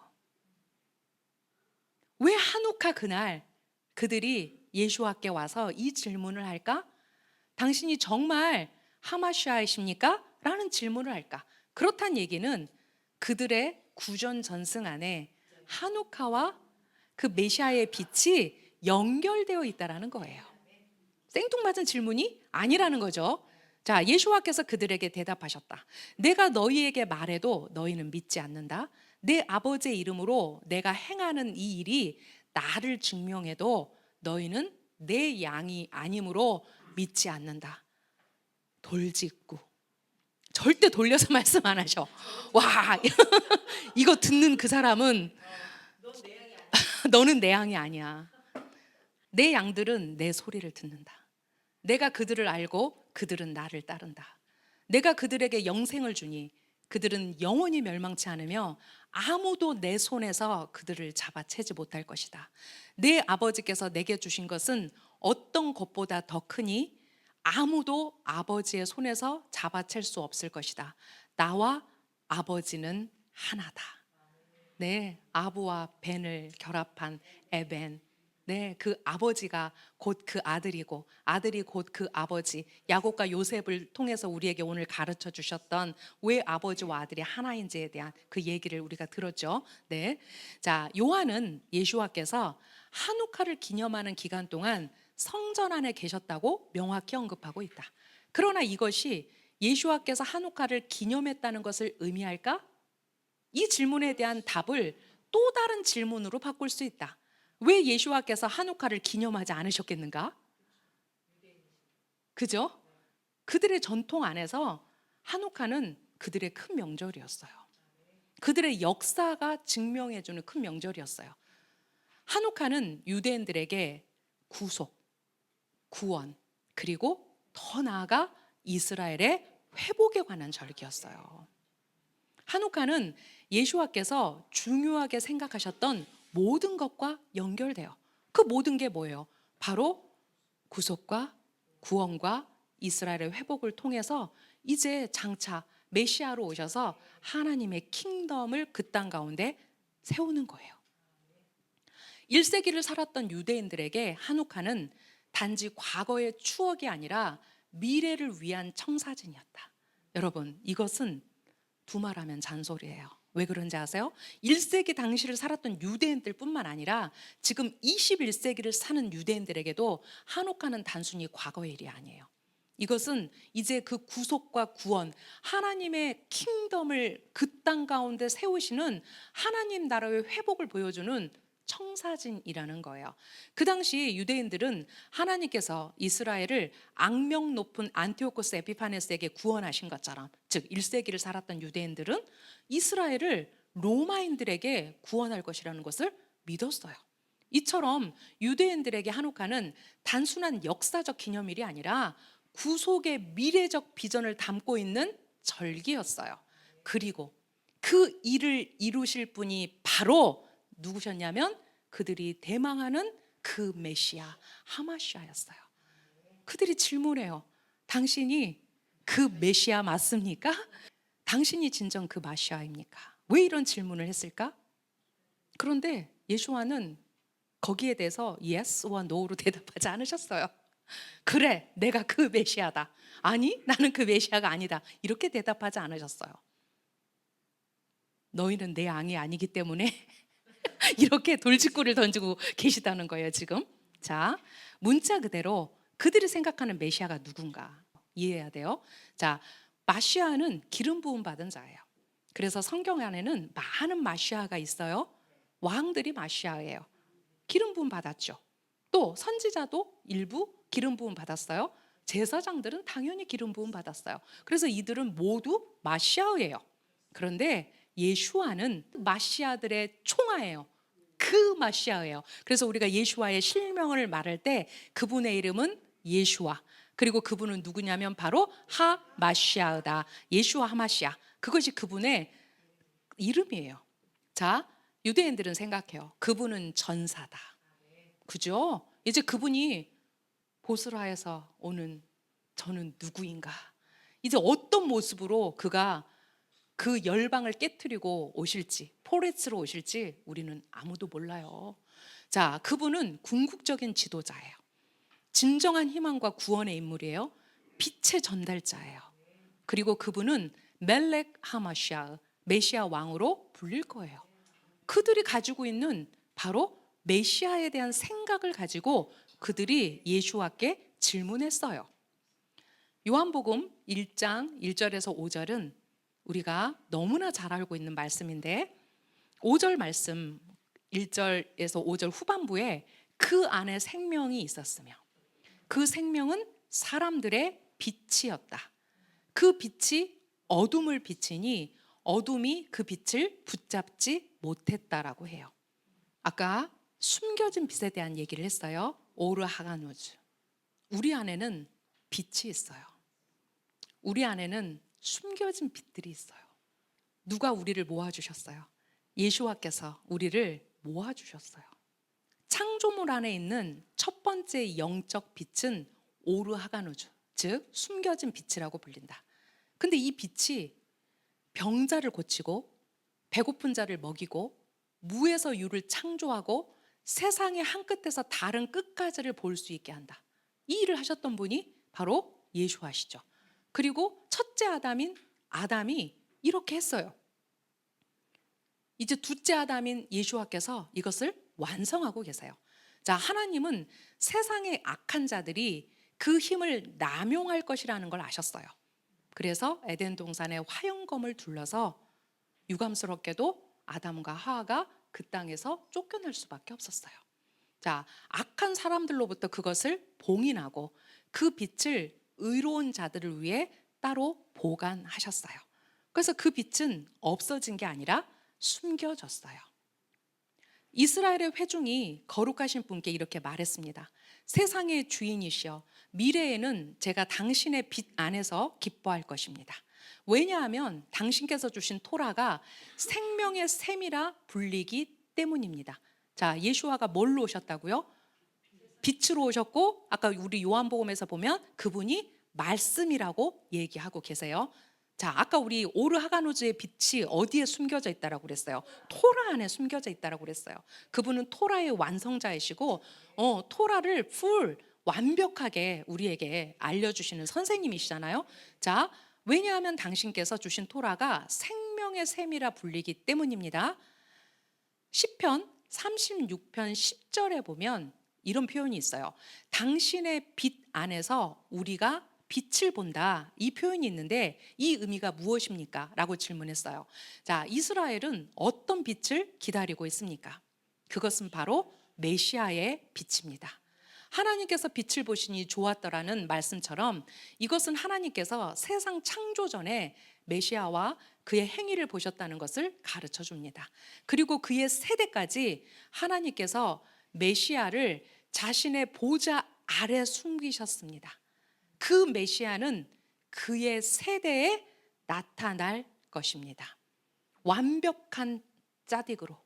왜 한우카 그날 그들이 예수와께 와서 이 질문을 할까? 당신이 정말 하마시아이십니까? 라는 질문을 할까? 그렇단 얘기는 그들의 구전 전승 안에 한우카와 그 메시아의 빛이 연결되어 있다라는 거예요. 생뚱맞은 질문이 아니라는 거죠. 자, 예수와께서 그들에게 대답하셨다. 내가 너희에게 말해도 너희는 믿지 않는다. 내 아버지의 이름으로 내가 행하는 이 일이 나를 증명해도 너희는 내 양이 아니므로 믿지 않는다. 돌직구. 절대 돌려서 말씀 안 하셔. 와, 이거 듣는 그 사람은 너는 내 양이 아니야. 내 양들은 내 소리를 듣는다. 내가 그들을 알고 그들은 나를 따른다. 내가 그들에게 영생을 주니 그들은 영원히 멸망치 않으며 아무도 내 손에서 그들을 잡아채지 못할 것이다. 내 아버지께서 내게 주신 것은 어떤 것보다 더 크니 아무도 아버지의 손에서 잡아챌 수 없을 것이다. 나와 아버지는 하나다. 네, 아부와 벤을 결합한 에벤. 네, 그 아버지가 곧 그 아들이고 아들이 곧 그 아버지. 야곱과 요셉을 통해서 우리에게 오늘 가르쳐 주셨던 왜 아버지와 아들이 하나인지에 대한 그 얘기를 우리가 들었죠. 네, 자, 요한은 예수와께서 한우카를 기념하는 기간 동안 성전 안에 계셨다고 명확히 언급하고 있다. 그러나 이것이 예수와께서 한우카를 기념했다는 것을 의미할까? 이 질문에 대한 답을 또 다른 질문으로 바꿀 수 있다. 왜 예수와께서 한우카를 기념하지 않으셨겠는가? 그죠? 그들의 전통 안에서 한우카는 그들의 큰 명절이었어요. 그들의 역사가 증명해주는 큰 명절이었어요. 한우카는 유대인들에게 구속, 구원, 그리고 더 나아가 이스라엘의 회복에 관한 절기였어요. 한우카는 예수와께서 중요하게 생각하셨던 모든 것과 연결돼요. 그 모든 게 뭐예요? 바로 구속과 구원과 이스라엘의 회복을 통해서 이제 장차 메시아로 오셔서 하나님의 킹덤을 그 땅 가운데 세우는 거예요. 1세기를 살았던 유대인들에게 한우카는 단지 과거의 추억이 아니라 미래를 위한 청사진이었다. 여러분, 이것은 두말하면 잔소리예요. 왜 그런지 아세요? 1세기 당시를 살았던 유대인들 뿐만 아니라 지금 21세기를 사는 유대인들에게도 한우카는 단순히 과거의 일이 아니에요. 이것은 이제 그 구속과 구원, 하나님의 킹덤을 그 땅 가운데 세우시는 하나님 나라의 회복을 보여주는 청사진이라는 거예요. 그 당시 유대인들은 하나님께서 이스라엘을 악명 높은 안티오코스 에피파네스에게 구원하신 것처럼, 즉 1세기를 살았던 유대인들은 이스라엘을 로마인들에게 구원할 것이라는 것을 믿었어요. 이처럼 유대인들에게 한우카는 단순한 역사적 기념일이 아니라 구속의 미래적 비전을 담고 있는 절기였어요. 그리고 그 일을 이루실 분이 바로 누구셨냐면 그들이 대망하는 그 메시아 하마시아였어요. 그들이 질문해요. 당신이 그 메시아 맞습니까? 당신이 진정 그 마시아입니까? 왜 이런 질문을 했을까? 그런데 예수와는 거기에 대해서 yes와 no로 대답하지 않으셨어요. 그래, 내가 그 메시아다. 아니, 나는 그 메시아가 아니다. 이렇게 대답하지 않으셨어요. 너희는 내 양이 아니기 때문에 이렇게 돌직구를 던지고 계시다는 거예요, 지금. 자, 문자 그대로 그들이 생각하는 메시아가 누군가 이해해야 돼요. 자, 마시아는 기름 부음 받은 자예요. 그래서 성경 안에는 많은 마시아가 있어요. 왕들이 마시아예요. 기름 부음 받았죠. 또 선지자도 일부 기름 부음 받았어요. 제사장들은 당연히 기름 부음 받았어요. 그래서 이들은 모두 마시아예요. 그런데 예수와는 마시아들의 총아예요. 그 마시아예요. 그래서 우리가 예수와의 실명을 말할 때 그분의 이름은 예수와, 그리고 그분은 누구냐면 바로 하마시아다. 예수와 하마시아, 그것이 그분의 이름이에요. 자, 유대인들은 생각해요. 그분은 전사다. 그죠? 이제 그분이 보스라에서 오는 저는 누구인가? 이제 어떤 모습으로 그가 그 열방을 깨트리고 오실지, 포레츠로 오실지 우리는 아무도 몰라요. 자, 그분은 궁극적인 지도자예요. 진정한 희망과 구원의 인물이에요. 빛의 전달자예요. 그리고 그분은 멜렉 하마시아, 메시아 왕으로 불릴 거예요. 그들이 가지고 있는 바로 메시아에 대한 생각을 가지고 그들이 예수와께 질문했어요. 요한복음 1장 1절에서 5절은 우리가 너무나 잘 알고 있는 말씀인데 5절 말씀 1절에서 5절 후반부에 그 안에 생명이 있었으며 그 생명은 사람들의 빛이었다. 그 빛이 어둠을 비치니 어둠이 그 빛을 붙잡지 못했다라고 해요. 아까 숨겨진 빛에 대한 얘기를 했어요. 오르 하가누즈. 우리 안에는 빛이 있어요. 우리 안에는 숨겨진 빛들이 있어요. 누가 우리를 모아주셨어요? 예수와께서 우리를 모아주셨어요. 창조물 안에 있는 첫 번째 영적 빛은 오르 하가누즈, 즉 숨겨진 빛이라고 불린다. 근데 이 빛이 병자를 고치고 배고픈 자를 먹이고 무에서 유를 창조하고 세상의 한 끝에서 다른 끝까지를 볼 수 있게 한다. 이 일을 하셨던 분이 바로 예수하시죠. 그리고 첫째 아담인 아담이 이렇게 했어요. 이제 둘째 아담인 예수와께서 이것을 완성하고 계세요. 자, 하나님은 세상의 악한 자들이 그 힘을 남용할 것이라는 걸 아셨어요. 그래서 에덴 동산의 화영검을 둘러서 유감스럽게도 아담과 하와가 그 땅에서 쫓겨날 수밖에 없었어요. 자, 악한 사람들로부터 그것을 봉인하고 그 빛을 의로운 자들을 위해 따로 보관하셨어요. 그래서 그 빛은 없어진 게 아니라 숨겨졌어요. 이스라엘의 회중이 거룩하신 분께 이렇게 말했습니다. 세상의 주인이시여, 미래에는 제가 당신의 빛 안에서 기뻐할 것입니다. 왜냐하면 당신께서 주신 토라가 생명의 샘이라 불리기 때문입니다. 자, 예수와가 뭘로 오셨다고요? 빛으로 오셨고, 아까 우리 요한복음에서 보면 그분이 말씀이라고 얘기하고 계세요. 자, 아까 우리 오르 하가노즈의 빛이 어디에 숨겨져 있다라고 그랬어요? 토라 안에 숨겨져 있다라고 그랬어요. 그분은 토라의 완성자이시고 토라를 완벽하게 우리에게 알려주시는 선생님이시잖아요. 자, 왜냐하면 당신께서 주신 토라가 생명의 샘이라 불리기 때문입니다. 시편 36편 10절에 보면 이런 표현이 있어요. 당신의 빛 안에서 우리가 빛을 본다, 이 표현이 있는데 이 의미가 무엇입니까? 라고 질문했어요. 자, 이스라엘은 어떤 빛을 기다리고 있습니까? 그것은 바로 메시아의 빛입니다. 하나님께서 빛을 보시니 좋았더라는 말씀처럼 이것은 하나님께서 세상 창조 전에 메시아와 그의 행위를 보셨다는 것을 가르쳐 줍니다. 그리고 그의 세대까지 하나님께서 메시아를 자신의 보좌 아래 숨기셨습니다. 그 메시아는 그의 세대에 나타날 것입니다. 완벽한 짜딕으로,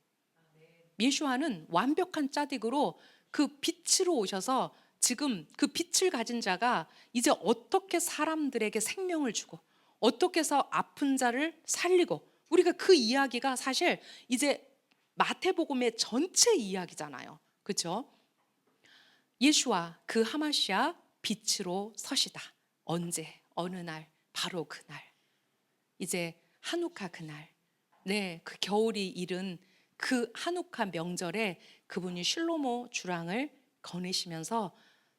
예수와는 완벽한 짜딕으로 그 빛으로 오셔서 지금 그 빛을 가진 자가 이제 어떻게 사람들에게 생명을 주고 어떻게 해서 아픈 자를 살리고, 우리가 그 이야기가 사실 이제 마태복음의 전체 이야기잖아요. 그렇죠? 예수와 그 하마시아 빛으로 서시다. 언제? 어느 날? 바로 그날. 이제 한우카 그날. 네, 그 겨울이 이른 그 한우카 명절에 그분이 실로모 주랑을 거니시면서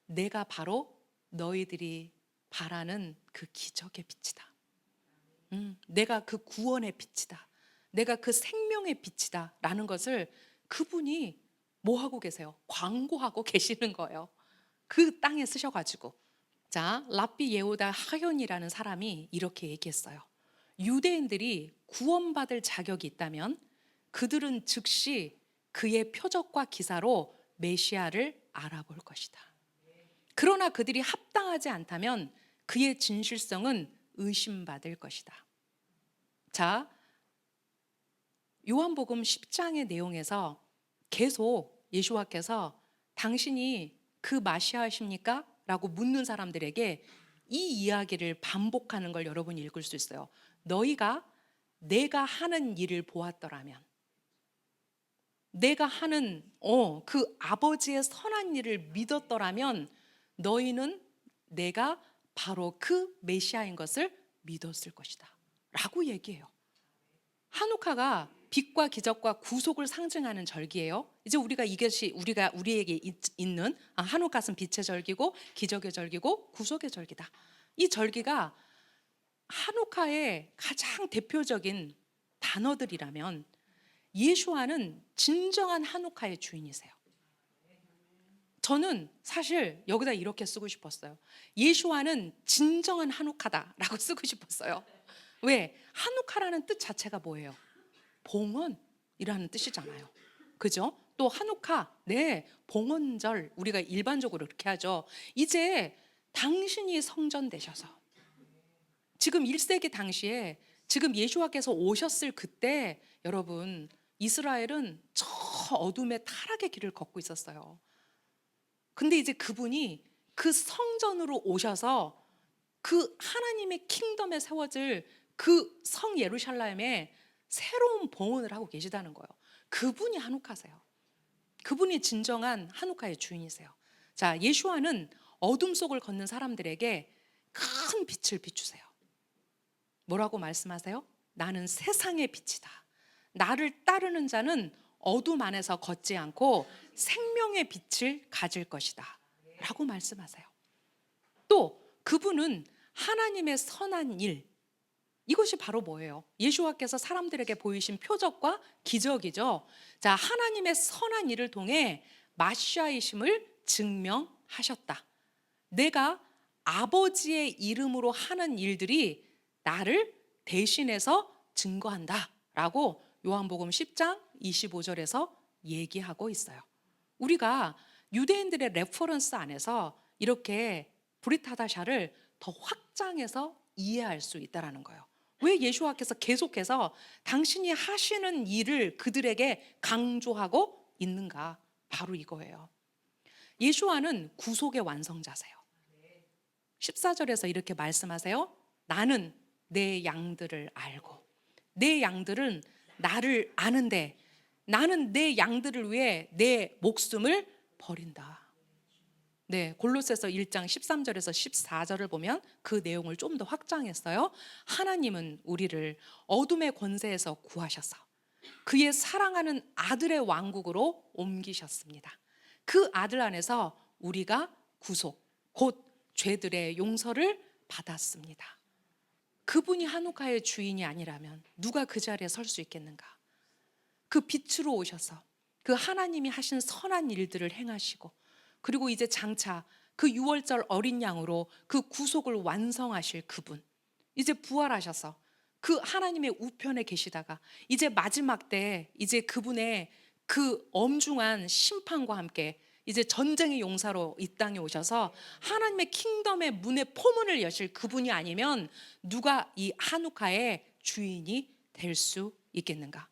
내가 바로 너희들이 바라는 그 기적의 빛이다. 내가 그 구원의 빛이다. 내가 그 생명의 빛이다. 라는 것을 그분이 뭐 하고 계세요? 광고하고 계시는 거예요. 그 땅에 쓰셔가지고. 자, 랍비 예후다 하연이라는 사람이 이렇게 얘기했어요. 유대인들이 구원받을 자격이 있다면 그들은 즉시 그의 표적과 기사로 메시아를 알아볼 것이다. 그러나 그들이 합당하지 않다면 그의 진실성은 의심받을 것이다. 자, 요한복음 10장의 내용에서 계속 예수와께서 당신이 그 마시아십니까? 라고 묻는 사람들에게 이 이야기를 반복하는 걸 여러분이 읽을 수 있어요. 너희가 내가 하는 일을 보았더라면, 내가 하는 그 아버지의 선한 일을 믿었더라면 너희는 내가 바로 그 메시아인 것을 믿었을 것이다 라고 얘기해요. 한우카가 빛과 기적과 구속을 상징하는 절기예요. 이제 우리가 이것이 우리에게 있는 한우카는 빛의 절기고 기적의 절기고 구속의 절기다. 이 절기가 한우카의 가장 대표적인 단어들이라면 예수와는 진정한 한우카의 주인이세요. 저는 사실 여기다 이렇게 쓰고 싶었어요. 예수와는 진정한 한우카다라고 쓰고 싶었어요. 왜? 한우카라는 뜻 자체가 뭐예요? 봉헌이라는 뜻이잖아요. 그죠? 또 한우카, 네, 봉헌절, 우리가 일반적으로 그렇게 하죠. 이제 당신이 성전 되셔서 지금 1세기 당시에 지금 예수와께서 오셨을 그때 여러분 이스라엘은 저 어둠의 타락의 길을 걷고 있었어요. 근데 이제 그분이 그 성전으로 오셔서 그 하나님의 킹덤에 세워질 그 성 예루살렘에 새로운 봉헌을 하고 계시다는 거예요. 그분이 한우카세요. 그분이 진정한 한우카의 주인이세요. 자, 예수와는 어둠 속을 걷는 사람들에게 큰 빛을 비추세요. 뭐라고 말씀하세요? 나는 세상의 빛이다. 나를 따르는 자는 어둠 안에서 걷지 않고 생명의 빛을 가질 것이다 라고 말씀하세요. 또 그분은 하나님의 선한 일, 이것이 바로 뭐예요? 예수와께서 사람들에게 보이신 표적과 기적이죠. 자, 하나님의 선한 일을 통해 마시아이심을 증명하셨다. 내가 아버지의 이름으로 하는 일들이 나를 대신해서 증거한다 라고 요한복음 10장 25절에서 얘기하고 있어요. 우리가 유대인들의 레퍼런스 안에서 이렇게 브릿하다샤를 더 확장해서 이해할 수 있다는 거예요. 왜 예수와께서 계속해서 당신이 하시는 일을 그들에게 강조하고 있는가? 바로 이거예요. 예수와는 구속의 완성자세요. 14절에서 이렇게 말씀하세요. 나는 내 양들을 알고 내 양들은 나를 아는데 나는 내 양들을 위해 내 목숨을 버린다. 네, 골로새서 1장 13절에서 14절을 보면 그 내용을 좀 더 확장했어요. 하나님은 우리를 어둠의 권세에서 구하셔서 그의 사랑하는 아들의 왕국으로 옮기셨습니다. 그 아들 안에서 우리가 구속, 곧 죄들의 용서를 받았습니다. 그분이 한우카의 주인이 아니라면 누가 그 자리에 설 수 있겠는가? 그 빛으로 오셔서 그 하나님이 하신 선한 일들을 행하시고, 그리고 이제 장차 그 6월절 어린 양으로 그 구속을 완성하실 그분, 이제 부활하셔서 그 하나님의 우편에 계시다가 이제 마지막 때 이제 그분의 그 엄중한 심판과 함께 이제 전쟁의 용사로 이 땅에 오셔서 하나님의 킹덤의 문의 포문을 여실 그분이 아니면 누가 이 한우카의 주인이 될 수 있겠는가?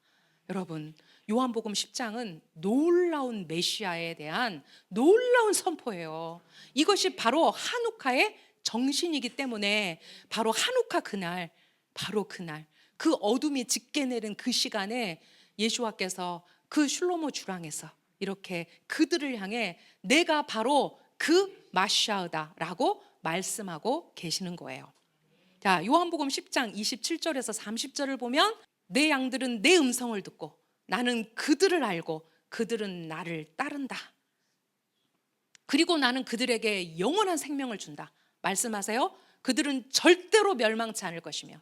여러분, 요한복음 10장은 놀라운 메시아에 대한 놀라운 선포예요. 이것이 바로 한우카의 정신이기 때문에 바로 한우카 그날, 바로 그날 그 어둠이 짙게 내린 그 시간에 예수와께서 그 슐로모 주랑에서 이렇게 그들을 향해 내가 바로 그 마시아다라고 말씀하고 계시는 거예요. 자, 요한복음 10장 27절에서 30절을 보면 내 양들은 내 음성을 듣고 나는 그들을 알고 그들은 나를 따른다. 그리고 나는 그들에게 영원한 생명을 준다. 말씀하세요. 그들은 절대로 멸망치 않을 것이며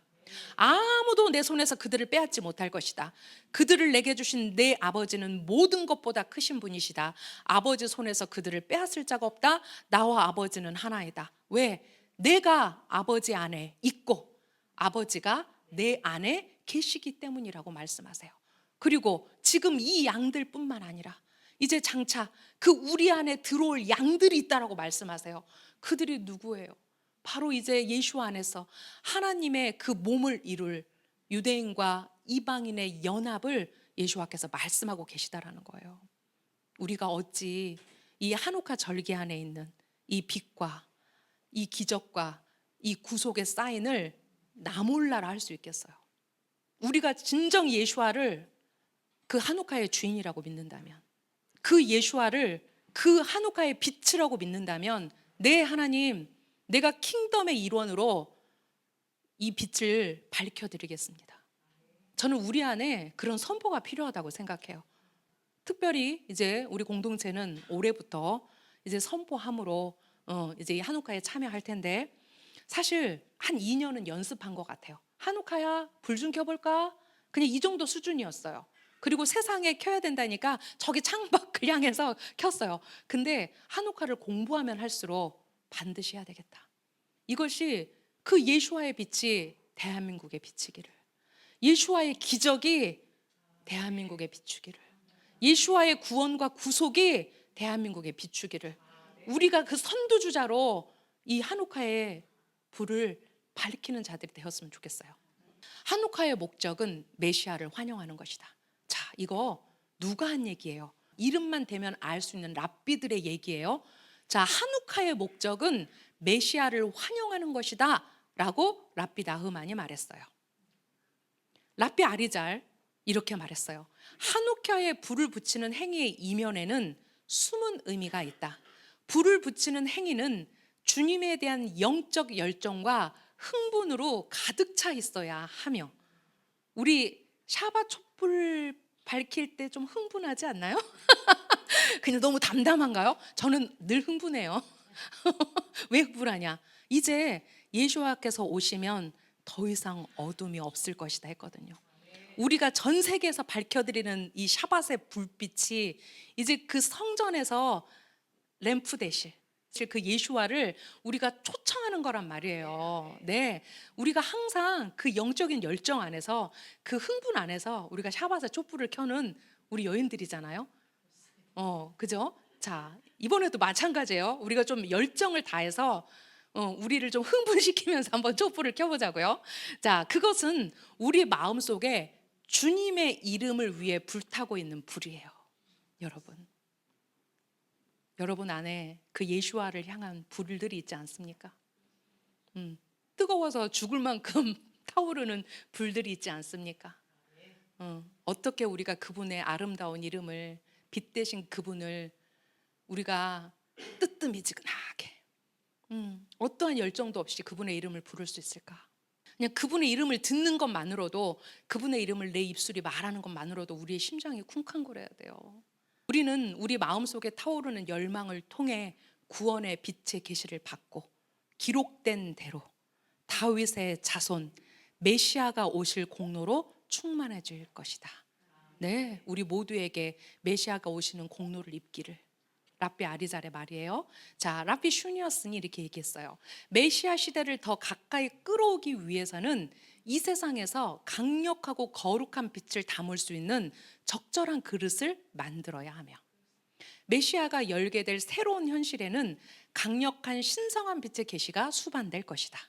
아무도 내 손에서 그들을 빼앗지 못할 것이다. 그들을 내게 주신 내 아버지는 모든 것보다 크신 분이시다. 아버지 손에서 그들을 빼앗을 자가 없다. 나와 아버지는 하나이다. 왜? 내가 아버지 안에 있고 아버지가 내 안에 계시기 때문이라고 말씀하세요. 그리고 지금 이 양들뿐만 아니라 이제 장차 그 우리 안에 들어올 양들이 있다라고 말씀하세요. 그들이 누구예요? 바로 이제 예수 안에서 하나님의 그 몸을 이룰 유대인과 이방인의 연합을 예수와께서 말씀하고 계시다라는 거예요. 우리가 어찌 이 한옥화 절기 안에 있는 이 빛과 이 기적과 이 구속의 사인을 나 몰라라 할 수 있겠어요? 우리가 진정 예수와를 그 한옥화의 주인이라고 믿는다면, 그 예수와를 그 한옥화의 빛이라고 믿는다면, 네 하나님, 내가 킹덤의 일원으로 이 빛을 밝혀드리겠습니다. 저는 우리 안에 그런 선포가 필요하다고 생각해요. 특별히 이제 우리 공동체는 올해부터 이제 선포함으로 이제 이 한옥화에 참여할 텐데, 사실 한 2년은 연습한 것 같아요. 한옥화야, 불 좀 켜볼까? 그냥 이 정도 수준이었어요. 그리고 세상에 켜야 된다니까 저기 창밖을 향해서 켰어요. 근데 한옥화를 공부하면 할수록 반드시 해야 되겠다. 이것이 그 예수와의 빛이 대한민국에 비치기를, 예수와의 기적이 대한민국에 비추기를, 예수와의 구원과 구속이 대한민국에 비추기를, 우리가 그 선두주자로 이 한옥화의 불을 밝히는 자들이 되었으면 좋겠어요. 한옥화의 목적은 메시아를 환영하는 것이다. 자, 이거 누가 한 얘기예요? 이름만 대면 알 수 있는 랍비들의 얘기예요. 자, 한옥화의 목적은 메시아를 환영하는 것이다 라고 랍비 나흐만이 말했어요. 랍비 아리잘 이렇게 말했어요. 한옥화에 불을 붙이는 행위의 이면에는 숨은 의미가 있다. 불을 붙이는 행위는 주님에 대한 영적 열정과 흥분으로 가득 차 있어야 하며, 우리 샤바 촛불 밝힐 때 좀 흥분하지 않나요? 그냥 너무 담담한가요? 저는 늘 흥분해요. 왜 흥분하냐? 이제 예수와께서 오시면 더 이상 어둠이 없을 것이다 했거든요. 우리가 전 세계에서 밝혀드리는 이 샤밧의 불빛이 이제 그 성전에서 램프 대신 그 예수와를 우리가 초청하는 거란 말이에요. 네, 우리가 항상 그 영적인 열정 안에서, 그 흥분 안에서 우리가 샤밧의 촛불을 켜는 우리 여인들이잖아요. 그죠? 자, 이번에도 마찬가지예요. 우리가 좀 열정을 다해서 우리를 좀 흥분시키면서 한번 촛불을 켜보자고요. 자, 그것은 우리 마음 속에 주님의 이름을 위해 불타고 있는 불이에요. 여러분 안에 그 예수와를 향한 불들이 있지 않습니까? 뜨거워서 죽을 만큼 타오르는 불들이 있지 않습니까? 어떻게 우리가 그분의 아름다운 이름을, 빛 대신 그분을 우리가 뜨뜻미지근하게 어떠한 열정도 없이 그분의 이름을 부를 수 있을까? 그냥 그분의 이름을 듣는 것만으로도, 그분의 이름을 내 입술이 말하는 것만으로도 우리의 심장이 쿵쾅거려야 돼요. 우리는 우리 마음속에 타오르는 열망을 통해 구원의 빛의 계시를 받고 기록된 대로 다윗의 자손 메시아가 오실 공로로 충만해질 것이다. 네, 우리 모두에게 메시아가 오시는 공로를 입기를. 랍비 아리잘의 말이에요. 자, 랍비 슈니어슨이 이렇게 얘기했어요. 메시아 시대를 더 가까이 끌어오기 위해서는 이 세상에서 강력하고 거룩한 빛을 담을 수 있는 적절한 그릇을 만들어야 하며, 메시아가 열게 될 새로운 현실에는 강력한 신성한 빛의 계시가 수반될 것이다.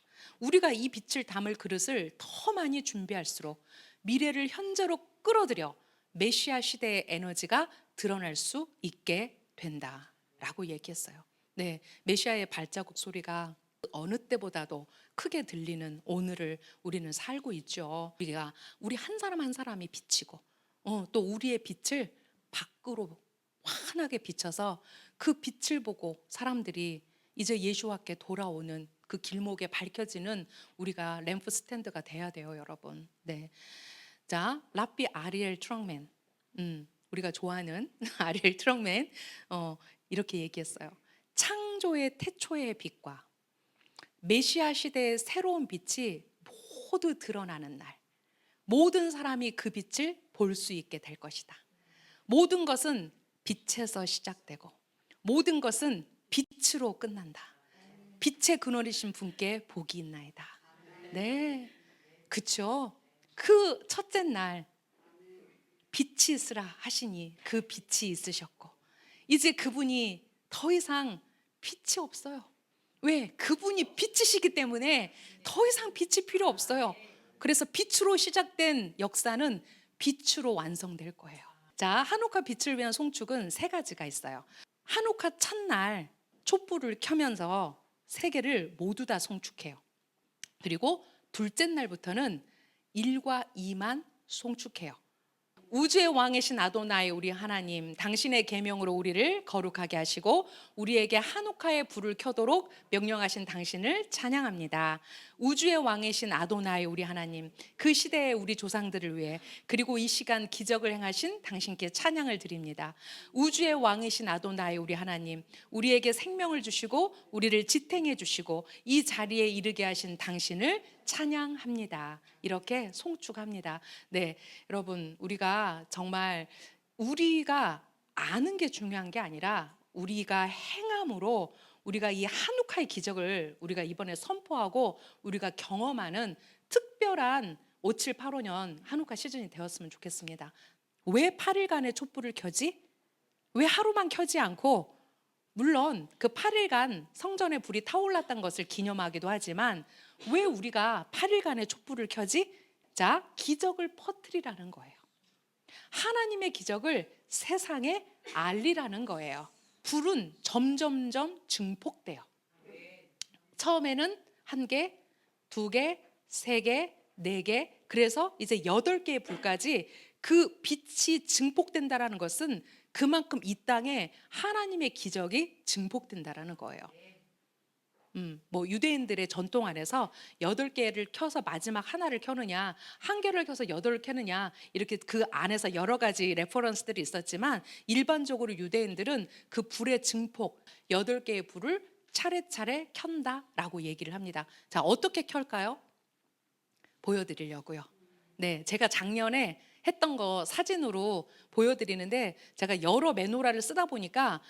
우리가 이 빛을 담을 그릇을 더 많이 준비할수록 미래를 현재로 끌어들여 메시아 시대의 에너지가 드러날 수 있게 된다라고 얘기했어요. 네, 메시아의 발자국 소리가 어느 때보다도 크게 들리는 오늘을 우리는 살고 있죠. 우리 한 사람 한 사람이 빛이고, 또 우리의 빛을 밖으로 환하게 비춰서 그 빛을 보고 사람들이 이제 예수와께 돌아오는 그 길목에 밝혀지는 우리가 램프 스탠드가 돼야 돼요, 여러분. 네. 자, 랍비 아리엘 트럭맨, 우리가 좋아하는 아리엘 트럭맨, 이렇게 얘기했어요. 창조의 태초의 빛과 메시아 시대의 새로운 빛이 모두 드러나는 날, 모든 사람이 그 빛을 볼 수 있게 될 것이다. 모든 것은 빛에서 시작되고 모든 것은 빛으로 끝난다. 빛의 근원이신 분께 복이 있나이다. 네, 그쵸? 그 첫째 날 빛이 있으라 하시니 그 빛이 있으셨고, 이제 그분이 더 이상 빛이 없어요. 왜? 그분이 빛이시기 때문에 더 이상 빛이 필요 없어요. 그래서 빛으로 시작된 역사는 빛으로 완성될 거예요. 자, 한옥화 빛을 위한 송축은 세 가지가 있어요. 한옥화 첫날 촛불을 켜면서 세 개를 모두 다 송축해요. 그리고 둘째 날부터는 1과 2만 송축해요. 우주의 왕이신 아도나이 우리 하나님, 당신의 계명으로 우리를 거룩하게 하시고 우리에게 한옥화의 불을 켜도록 명령하신 당신을 찬양합니다. 우주의 왕이신 아도나이 우리 하나님, 그 시대의 우리 조상들을 위해 그리고 이 시간 기적을 행하신 당신께 찬양을 드립니다. 우주의 왕이신 아도나이 우리 하나님, 우리에게 생명을 주시고 우리를 지탱해 주시고 이 자리에 이르게 하신 당신을 찬양합니다. 이렇게 송축합니다. 네, 여러분, 우리가 정말 우리가 아는 게 중요한 게 아니라 우리가 행함으로 우리가 이 한옥화의 기적을 우리가 이번에 선포하고 우리가 경험하는 특별한 5785년 한옥화 시즌이 되었으면 좋겠습니다. 왜 8일간의 촛불을 켜지? 왜 하루만 켜지 않고, 물론 그 8일간 성전에 불이 타올랐던 것을 기념하기도 하지만 왜 우리가 8일간의 촛불을 켜지? 자, 기적을 퍼뜨리라는 거예요. 하나님의 기적을 세상에 알리라는 거예요. 불은 점점점 증폭돼요. 처음에는 1개, 2개, 3개, 4개, 그래서 이제 8개의 불까지 그 빛이 증폭된다라는 것은 그만큼 이 땅에 하나님의 기적이 증폭된다라는 거예요. 뭐 유대인들의 전통 안에서 8개를 켜서 마지막 하나를 켜느냐, 1개를 켜서 8을 켜느냐, 이렇게 그 안에서 여러 가지 레퍼런스들이 있었지만 일반적으로 유대인들은 그 불의 증폭, 8개의 불을 차례차례 켠다라고 얘기를 합니다. 자, 어떻게 켤까요? 보여드리려고요. 네, 제가 작년에 했던 거 사진으로 보여드리는데, 제가 여러 매노라를 쓰다 보니까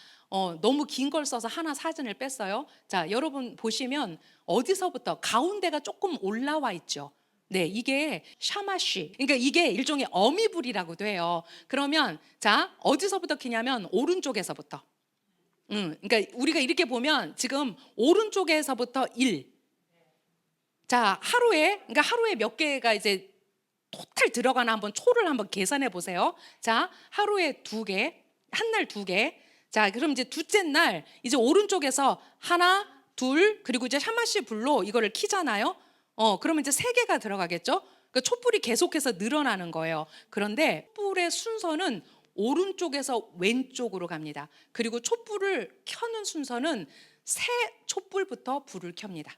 너무 긴 걸 써서 하나 사진을 뺐어요. 자, 여러분 보시면 어디서부터 가운데가 조금 올라와 있죠. 네, 이게 샤마쉬, 그러니까 이게 일종의 어미불이라고도 해요. 그러면 자, 어디서부터 켜냐면 오른쪽에서부터. 그러니까 우리가 이렇게 보면 지금 오른쪽에서부터 1. 자, 그러니까 하루에 몇 개가 이제 토탈 들어가나 한번 초를 한번 계산해 보세요. 자, 하루에 2개, 한 날 2개. 자, 그럼 이제 둘째 날 이제 오른쪽에서 하나, 둘, 그리고 이제 샤마시 불로 이거를 키잖아요. 그러면 이제 3개가 들어가겠죠. 그 촛불이 계속해서 늘어나는 거예요. 그런데 촛불의 순서는 오른쪽에서 왼쪽으로 갑니다. 그리고 촛불을 켜는 순서는 새 촛불부터 불을 켭니다.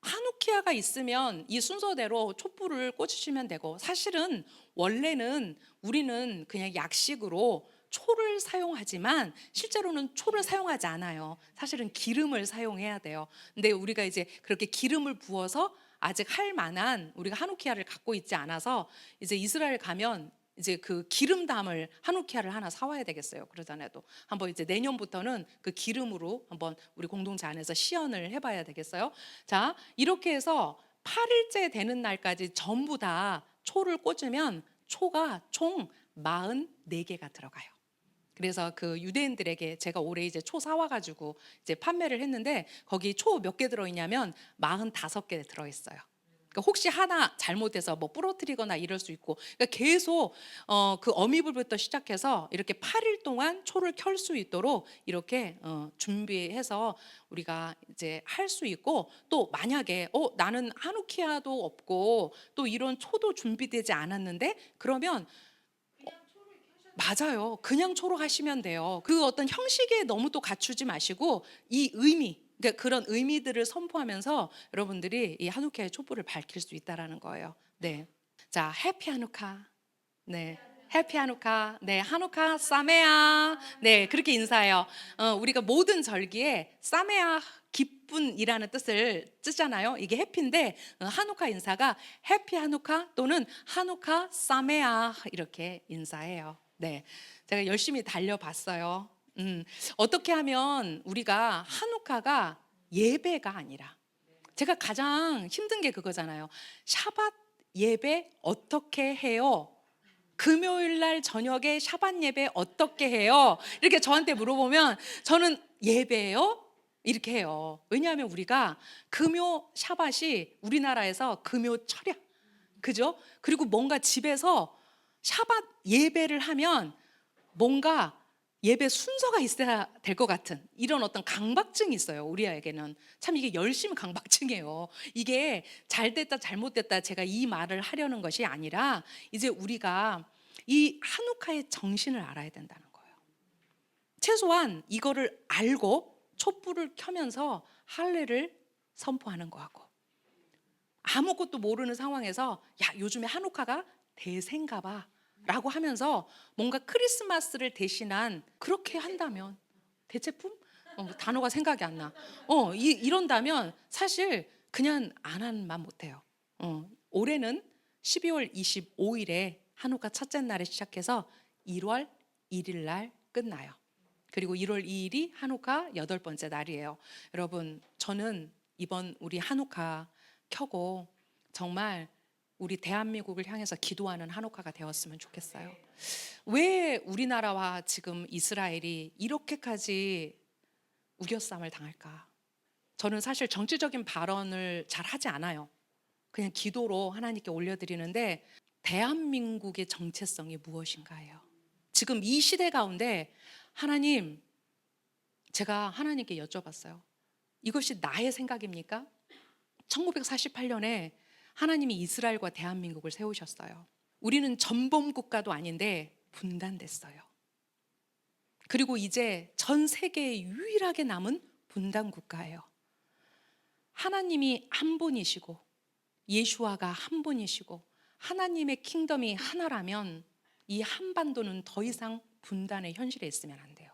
하누키아가 있으면 이 순서대로 촛불을 꽂으시면 되고, 사실은 원래는 우리는 그냥 약식으로 초를 사용하지만 실제로는 초를 사용하지 않아요. 사실은 기름을 사용해야 돼요. 근데 우리가 이제 그렇게 기름을 부어서 아직 할 만한 우리가 하누키아를 갖고 있지 않아서 이제 이스라엘 가면 이제 그 기름담을 하누키아를 하나 사와야 되겠어요. 그러잖아도 한번 이제 내년부터는 그 기름으로 한번 우리 공동체 안에서 시연을 해봐야 되겠어요. 자, 이렇게 해서 8일째 되는 날까지 전부 다 초를 꽂으면 초가 총 44개가 들어가요. 그래서 그 유대인들에게 제가 올해 이제 초 사와가지고 이제 판매를 했는데 거기 초 몇 개 들어있냐면 45개 들어있어요. 그러니까 혹시 하나 잘못해서 뭐 부러뜨리거나 이럴 수 있고, 그러니까 계속 그 어미불부터 시작해서 이렇게 8일 동안 초를 켤 수 있도록 이렇게 준비해서 우리가 이제 할 수 있고, 또 만약에 나는 하누키아도 없고 또 이런 초도 준비되지 않았는데 그러면 맞아요. 그냥 초록 하시면 돼요. 그 어떤 형식에 너무 또 갖추지 마시고 이 의미, 그러니까 그런 의미들을 선포하면서 여러분들이 이 한우카의 촛불을 밝힐 수 있다라는 거예요. 네. 자, 해피 한우카. 네. 해피 한우카. 네, 한우카 사메아. 네, 그렇게 인사해요. 우리가 모든 절기에 사메아 기쁜이라는 뜻을 쓰잖아요. 이게 해피인데 한우카 인사가 해피 한우카 또는 한우카 사메아 이렇게 인사해요. 네, 제가 열심히 달려봤어요. 어떻게 하면 우리가 한우카가 예배가 아니라, 제가 가장 힘든 게 그거잖아요. 샤밧 예배 어떻게 해요? 금요일 날 저녁에 샤밧 예배 어떻게 해요? 이렇게 저한테 물어보면 저는 예배요? 이렇게 해요. 왜냐하면 우리가 금요 샤밧이 우리나라에서 금요철이야. 그죠? 그리고 뭔가 집에서 샤밧 예배를 하면 뭔가 예배 순서가 있어야 될 것 같은 이런 어떤 강박증이 있어요. 우리에게는 참 이게 열심 강박증이에요. 이게 잘 됐다 잘못됐다 제가 이 말을 하려는 것이 아니라 이제 우리가 이 한우카의 정신을 알아야 된다는 거예요. 최소한 이거를 알고 촛불을 켜면서 할례를 선포하는 거하고, 아무것도 모르는 상황에서 야, 요즘에 한우카가 대세인가 봐 라고 하면서 뭔가 크리스마스를 대신한 그렇게 한다면, 대체품? 뭐 단어가 생각이 안 나. 이런다면 사실 그냥 안 한만 못해요. 올해는 12월 25일에 한우카 첫째 날에 시작해서 1월 1일 날 끝나요. 그리고 1월 2일이 한우카 8번째 날이에요. 여러분, 저는 이번 우리 한우카 켜고 정말 우리 대한민국을 향해서 기도하는 한우카가 되었으면 좋겠어요. 왜 우리나라와 지금 이스라엘이 이렇게까지 우겨쌈을 당할까? 저는 사실 정치적인 발언을 잘 하지 않아요. 그냥 기도로 하나님께 올려드리는데, 대한민국의 정체성이 무엇인가요? 지금 이 시대 가운데 하나님, 제가 하나님께 여쭤봤어요. 이것이 나의 생각입니까? 1948년에 하나님이 이스라엘과 대한민국을 세우셨어요. 우리는 전범 국가도 아닌데 분단됐어요. 그리고 이제 전 세계에 유일하게 남은 분단 국가예요. 하나님이 한 분이시고 예수아가 한 분이시고 하나님의 킹덤이 하나라면 이 한반도는 더 이상 분단의 현실에 있으면 안 돼요.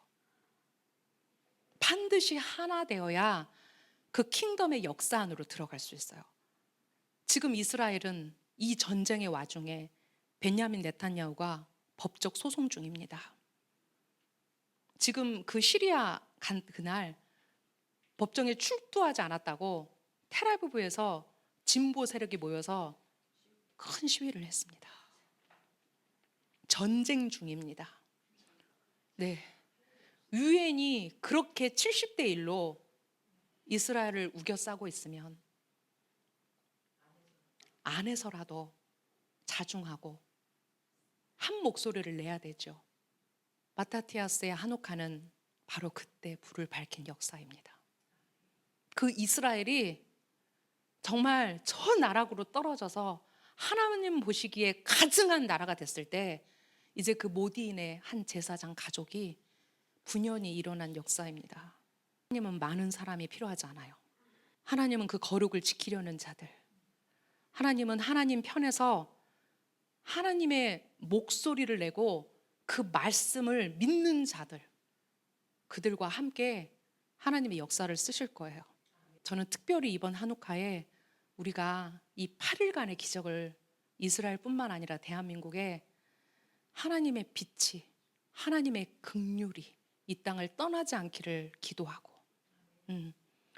반드시 하나 되어야 그 킹덤의 역사 안으로 들어갈 수 있어요. 지금 이스라엘은 이 전쟁의 와중에 베냐민 네탄야후가 법적 소송 중입니다. 지금 그 시리아 간 그날 법정에 출두하지 않았다고 텔아비브에서 진보 세력이 모여서 큰 시위를 했습니다. 전쟁 중입니다. 네, 유엔이 그렇게 70대 1로 이스라엘을 우겨싸고 있으면 안에서라도 자중하고 한 목소리를 내야 되죠. 마타티아스의 한옥카는 바로 그때 불을 밝힌 역사입니다. 그 이스라엘이 정말 저 나락으로 떨어져서 하나님 보시기에 가증한 나라가 됐을 때 이제 그 모디인의 한 제사장 가족이 분연히 일어난 역사입니다. 하나님은 많은 사람이 필요하지 않아요. 하나님은 그 거룩을 지키려는 자들, 하나님은 하나님 편에서 하나님의 목소리를 내고 그 말씀을 믿는 자들, 그들과 함께 하나님의 역사를 쓰실 거예요. 저는 특별히 이번 한우카에 우리가 이 8일간의 기적을 이스라엘뿐만 아니라 대한민국에 하나님의 빛이, 하나님의 긍휼이 이 땅을 떠나지 않기를 기도하고,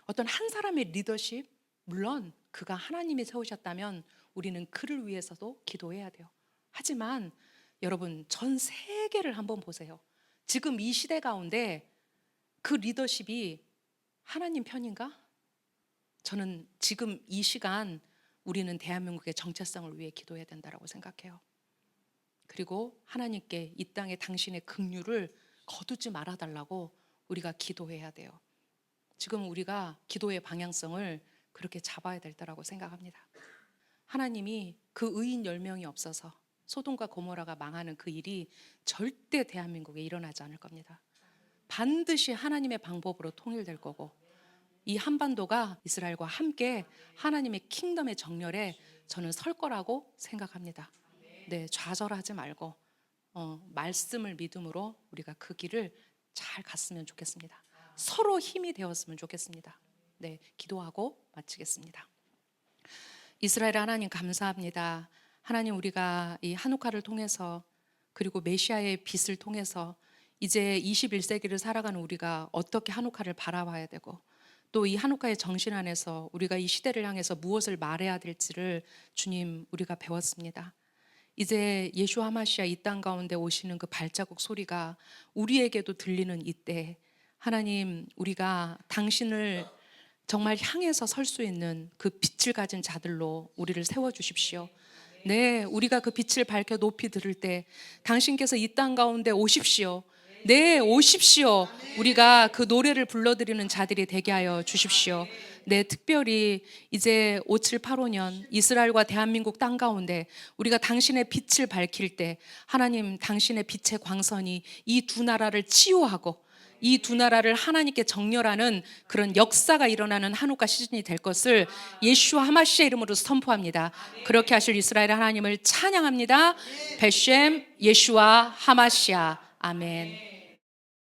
어떤 한 사람의 리더십, 물론 그가 하나님이 세우셨다면 우리는 그를 위해서도 기도해야 돼요. 하지만 여러분, 전 세계를 한번 보세요. 지금 이 시대 가운데 그 리더십이 하나님 편인가? 저는 지금 이 시간 우리는 대한민국의 정체성을 위해 기도해야 된다고 생각해요. 그리고 하나님께 이 땅에 당신의 긍휼을 거두지 말아달라고 우리가 기도해야 돼요. 지금 우리가 기도의 방향성을 그렇게 잡아야 될 때라고 생각합니다. 하나님이 그 의인 10명이 없어서 소돔과 고모라가 망하는 그 일이 절대 대한민국에 일어나지 않을 겁니다. 반드시 하나님의 방법으로 통일될 거고, 이 한반도가 이스라엘과 함께 하나님의 킹덤의 정렬에 저는 설 거라고 생각합니다. 네, 좌절하지 말고 말씀을 믿음으로 우리가 그 길을 잘 갔으면 좋겠습니다. 서로 힘이 되었으면 좋겠습니다. 네, 기도하고 마치겠습니다. 이스라엘 하나님 감사합니다. 하나님, 우리가 이 한우카를 통해서 그리고 메시아의 빛을 통해서 이제 21세기를 살아가는 우리가 어떻게 한우카를 바라봐야 되고, 또 이 한우카의 정신 안에서 우리가 이 시대를 향해서 무엇을 말해야 될지를 주님, 우리가 배웠습니다. 이제 예수 하마시아 이 땅 가운데 오시는 그 발자국 소리가 우리에게도 들리는 이때, 하나님, 우리가 당신을 정말 향해서 설 수 있는 그 빛을 가진 자들로 우리를 세워주십시오. 네, 우리가 그 빛을 밝혀 높이 들을 때 당신께서 이 땅 가운데 오십시오. 네, 오십시오. 우리가 그 노래를 불러드리는 자들이 되게 하여 주십시오. 네, 특별히 이제 5785년 이스라엘과 대한민국 땅 가운데 우리가 당신의 빛을 밝힐 때, 하나님, 당신의 빛의 광선이 이 두 나라를 치유하고 이 두 나라를 하나님께 정렬하는 그런 역사가 일어나는 한우카 시즌이 될 것을 예수와 하마시아 이름으로 선포합니다. 그렇게 하실 이스라엘 하나님을 찬양합니다. 베셴 예수와 하마시아. 아멘.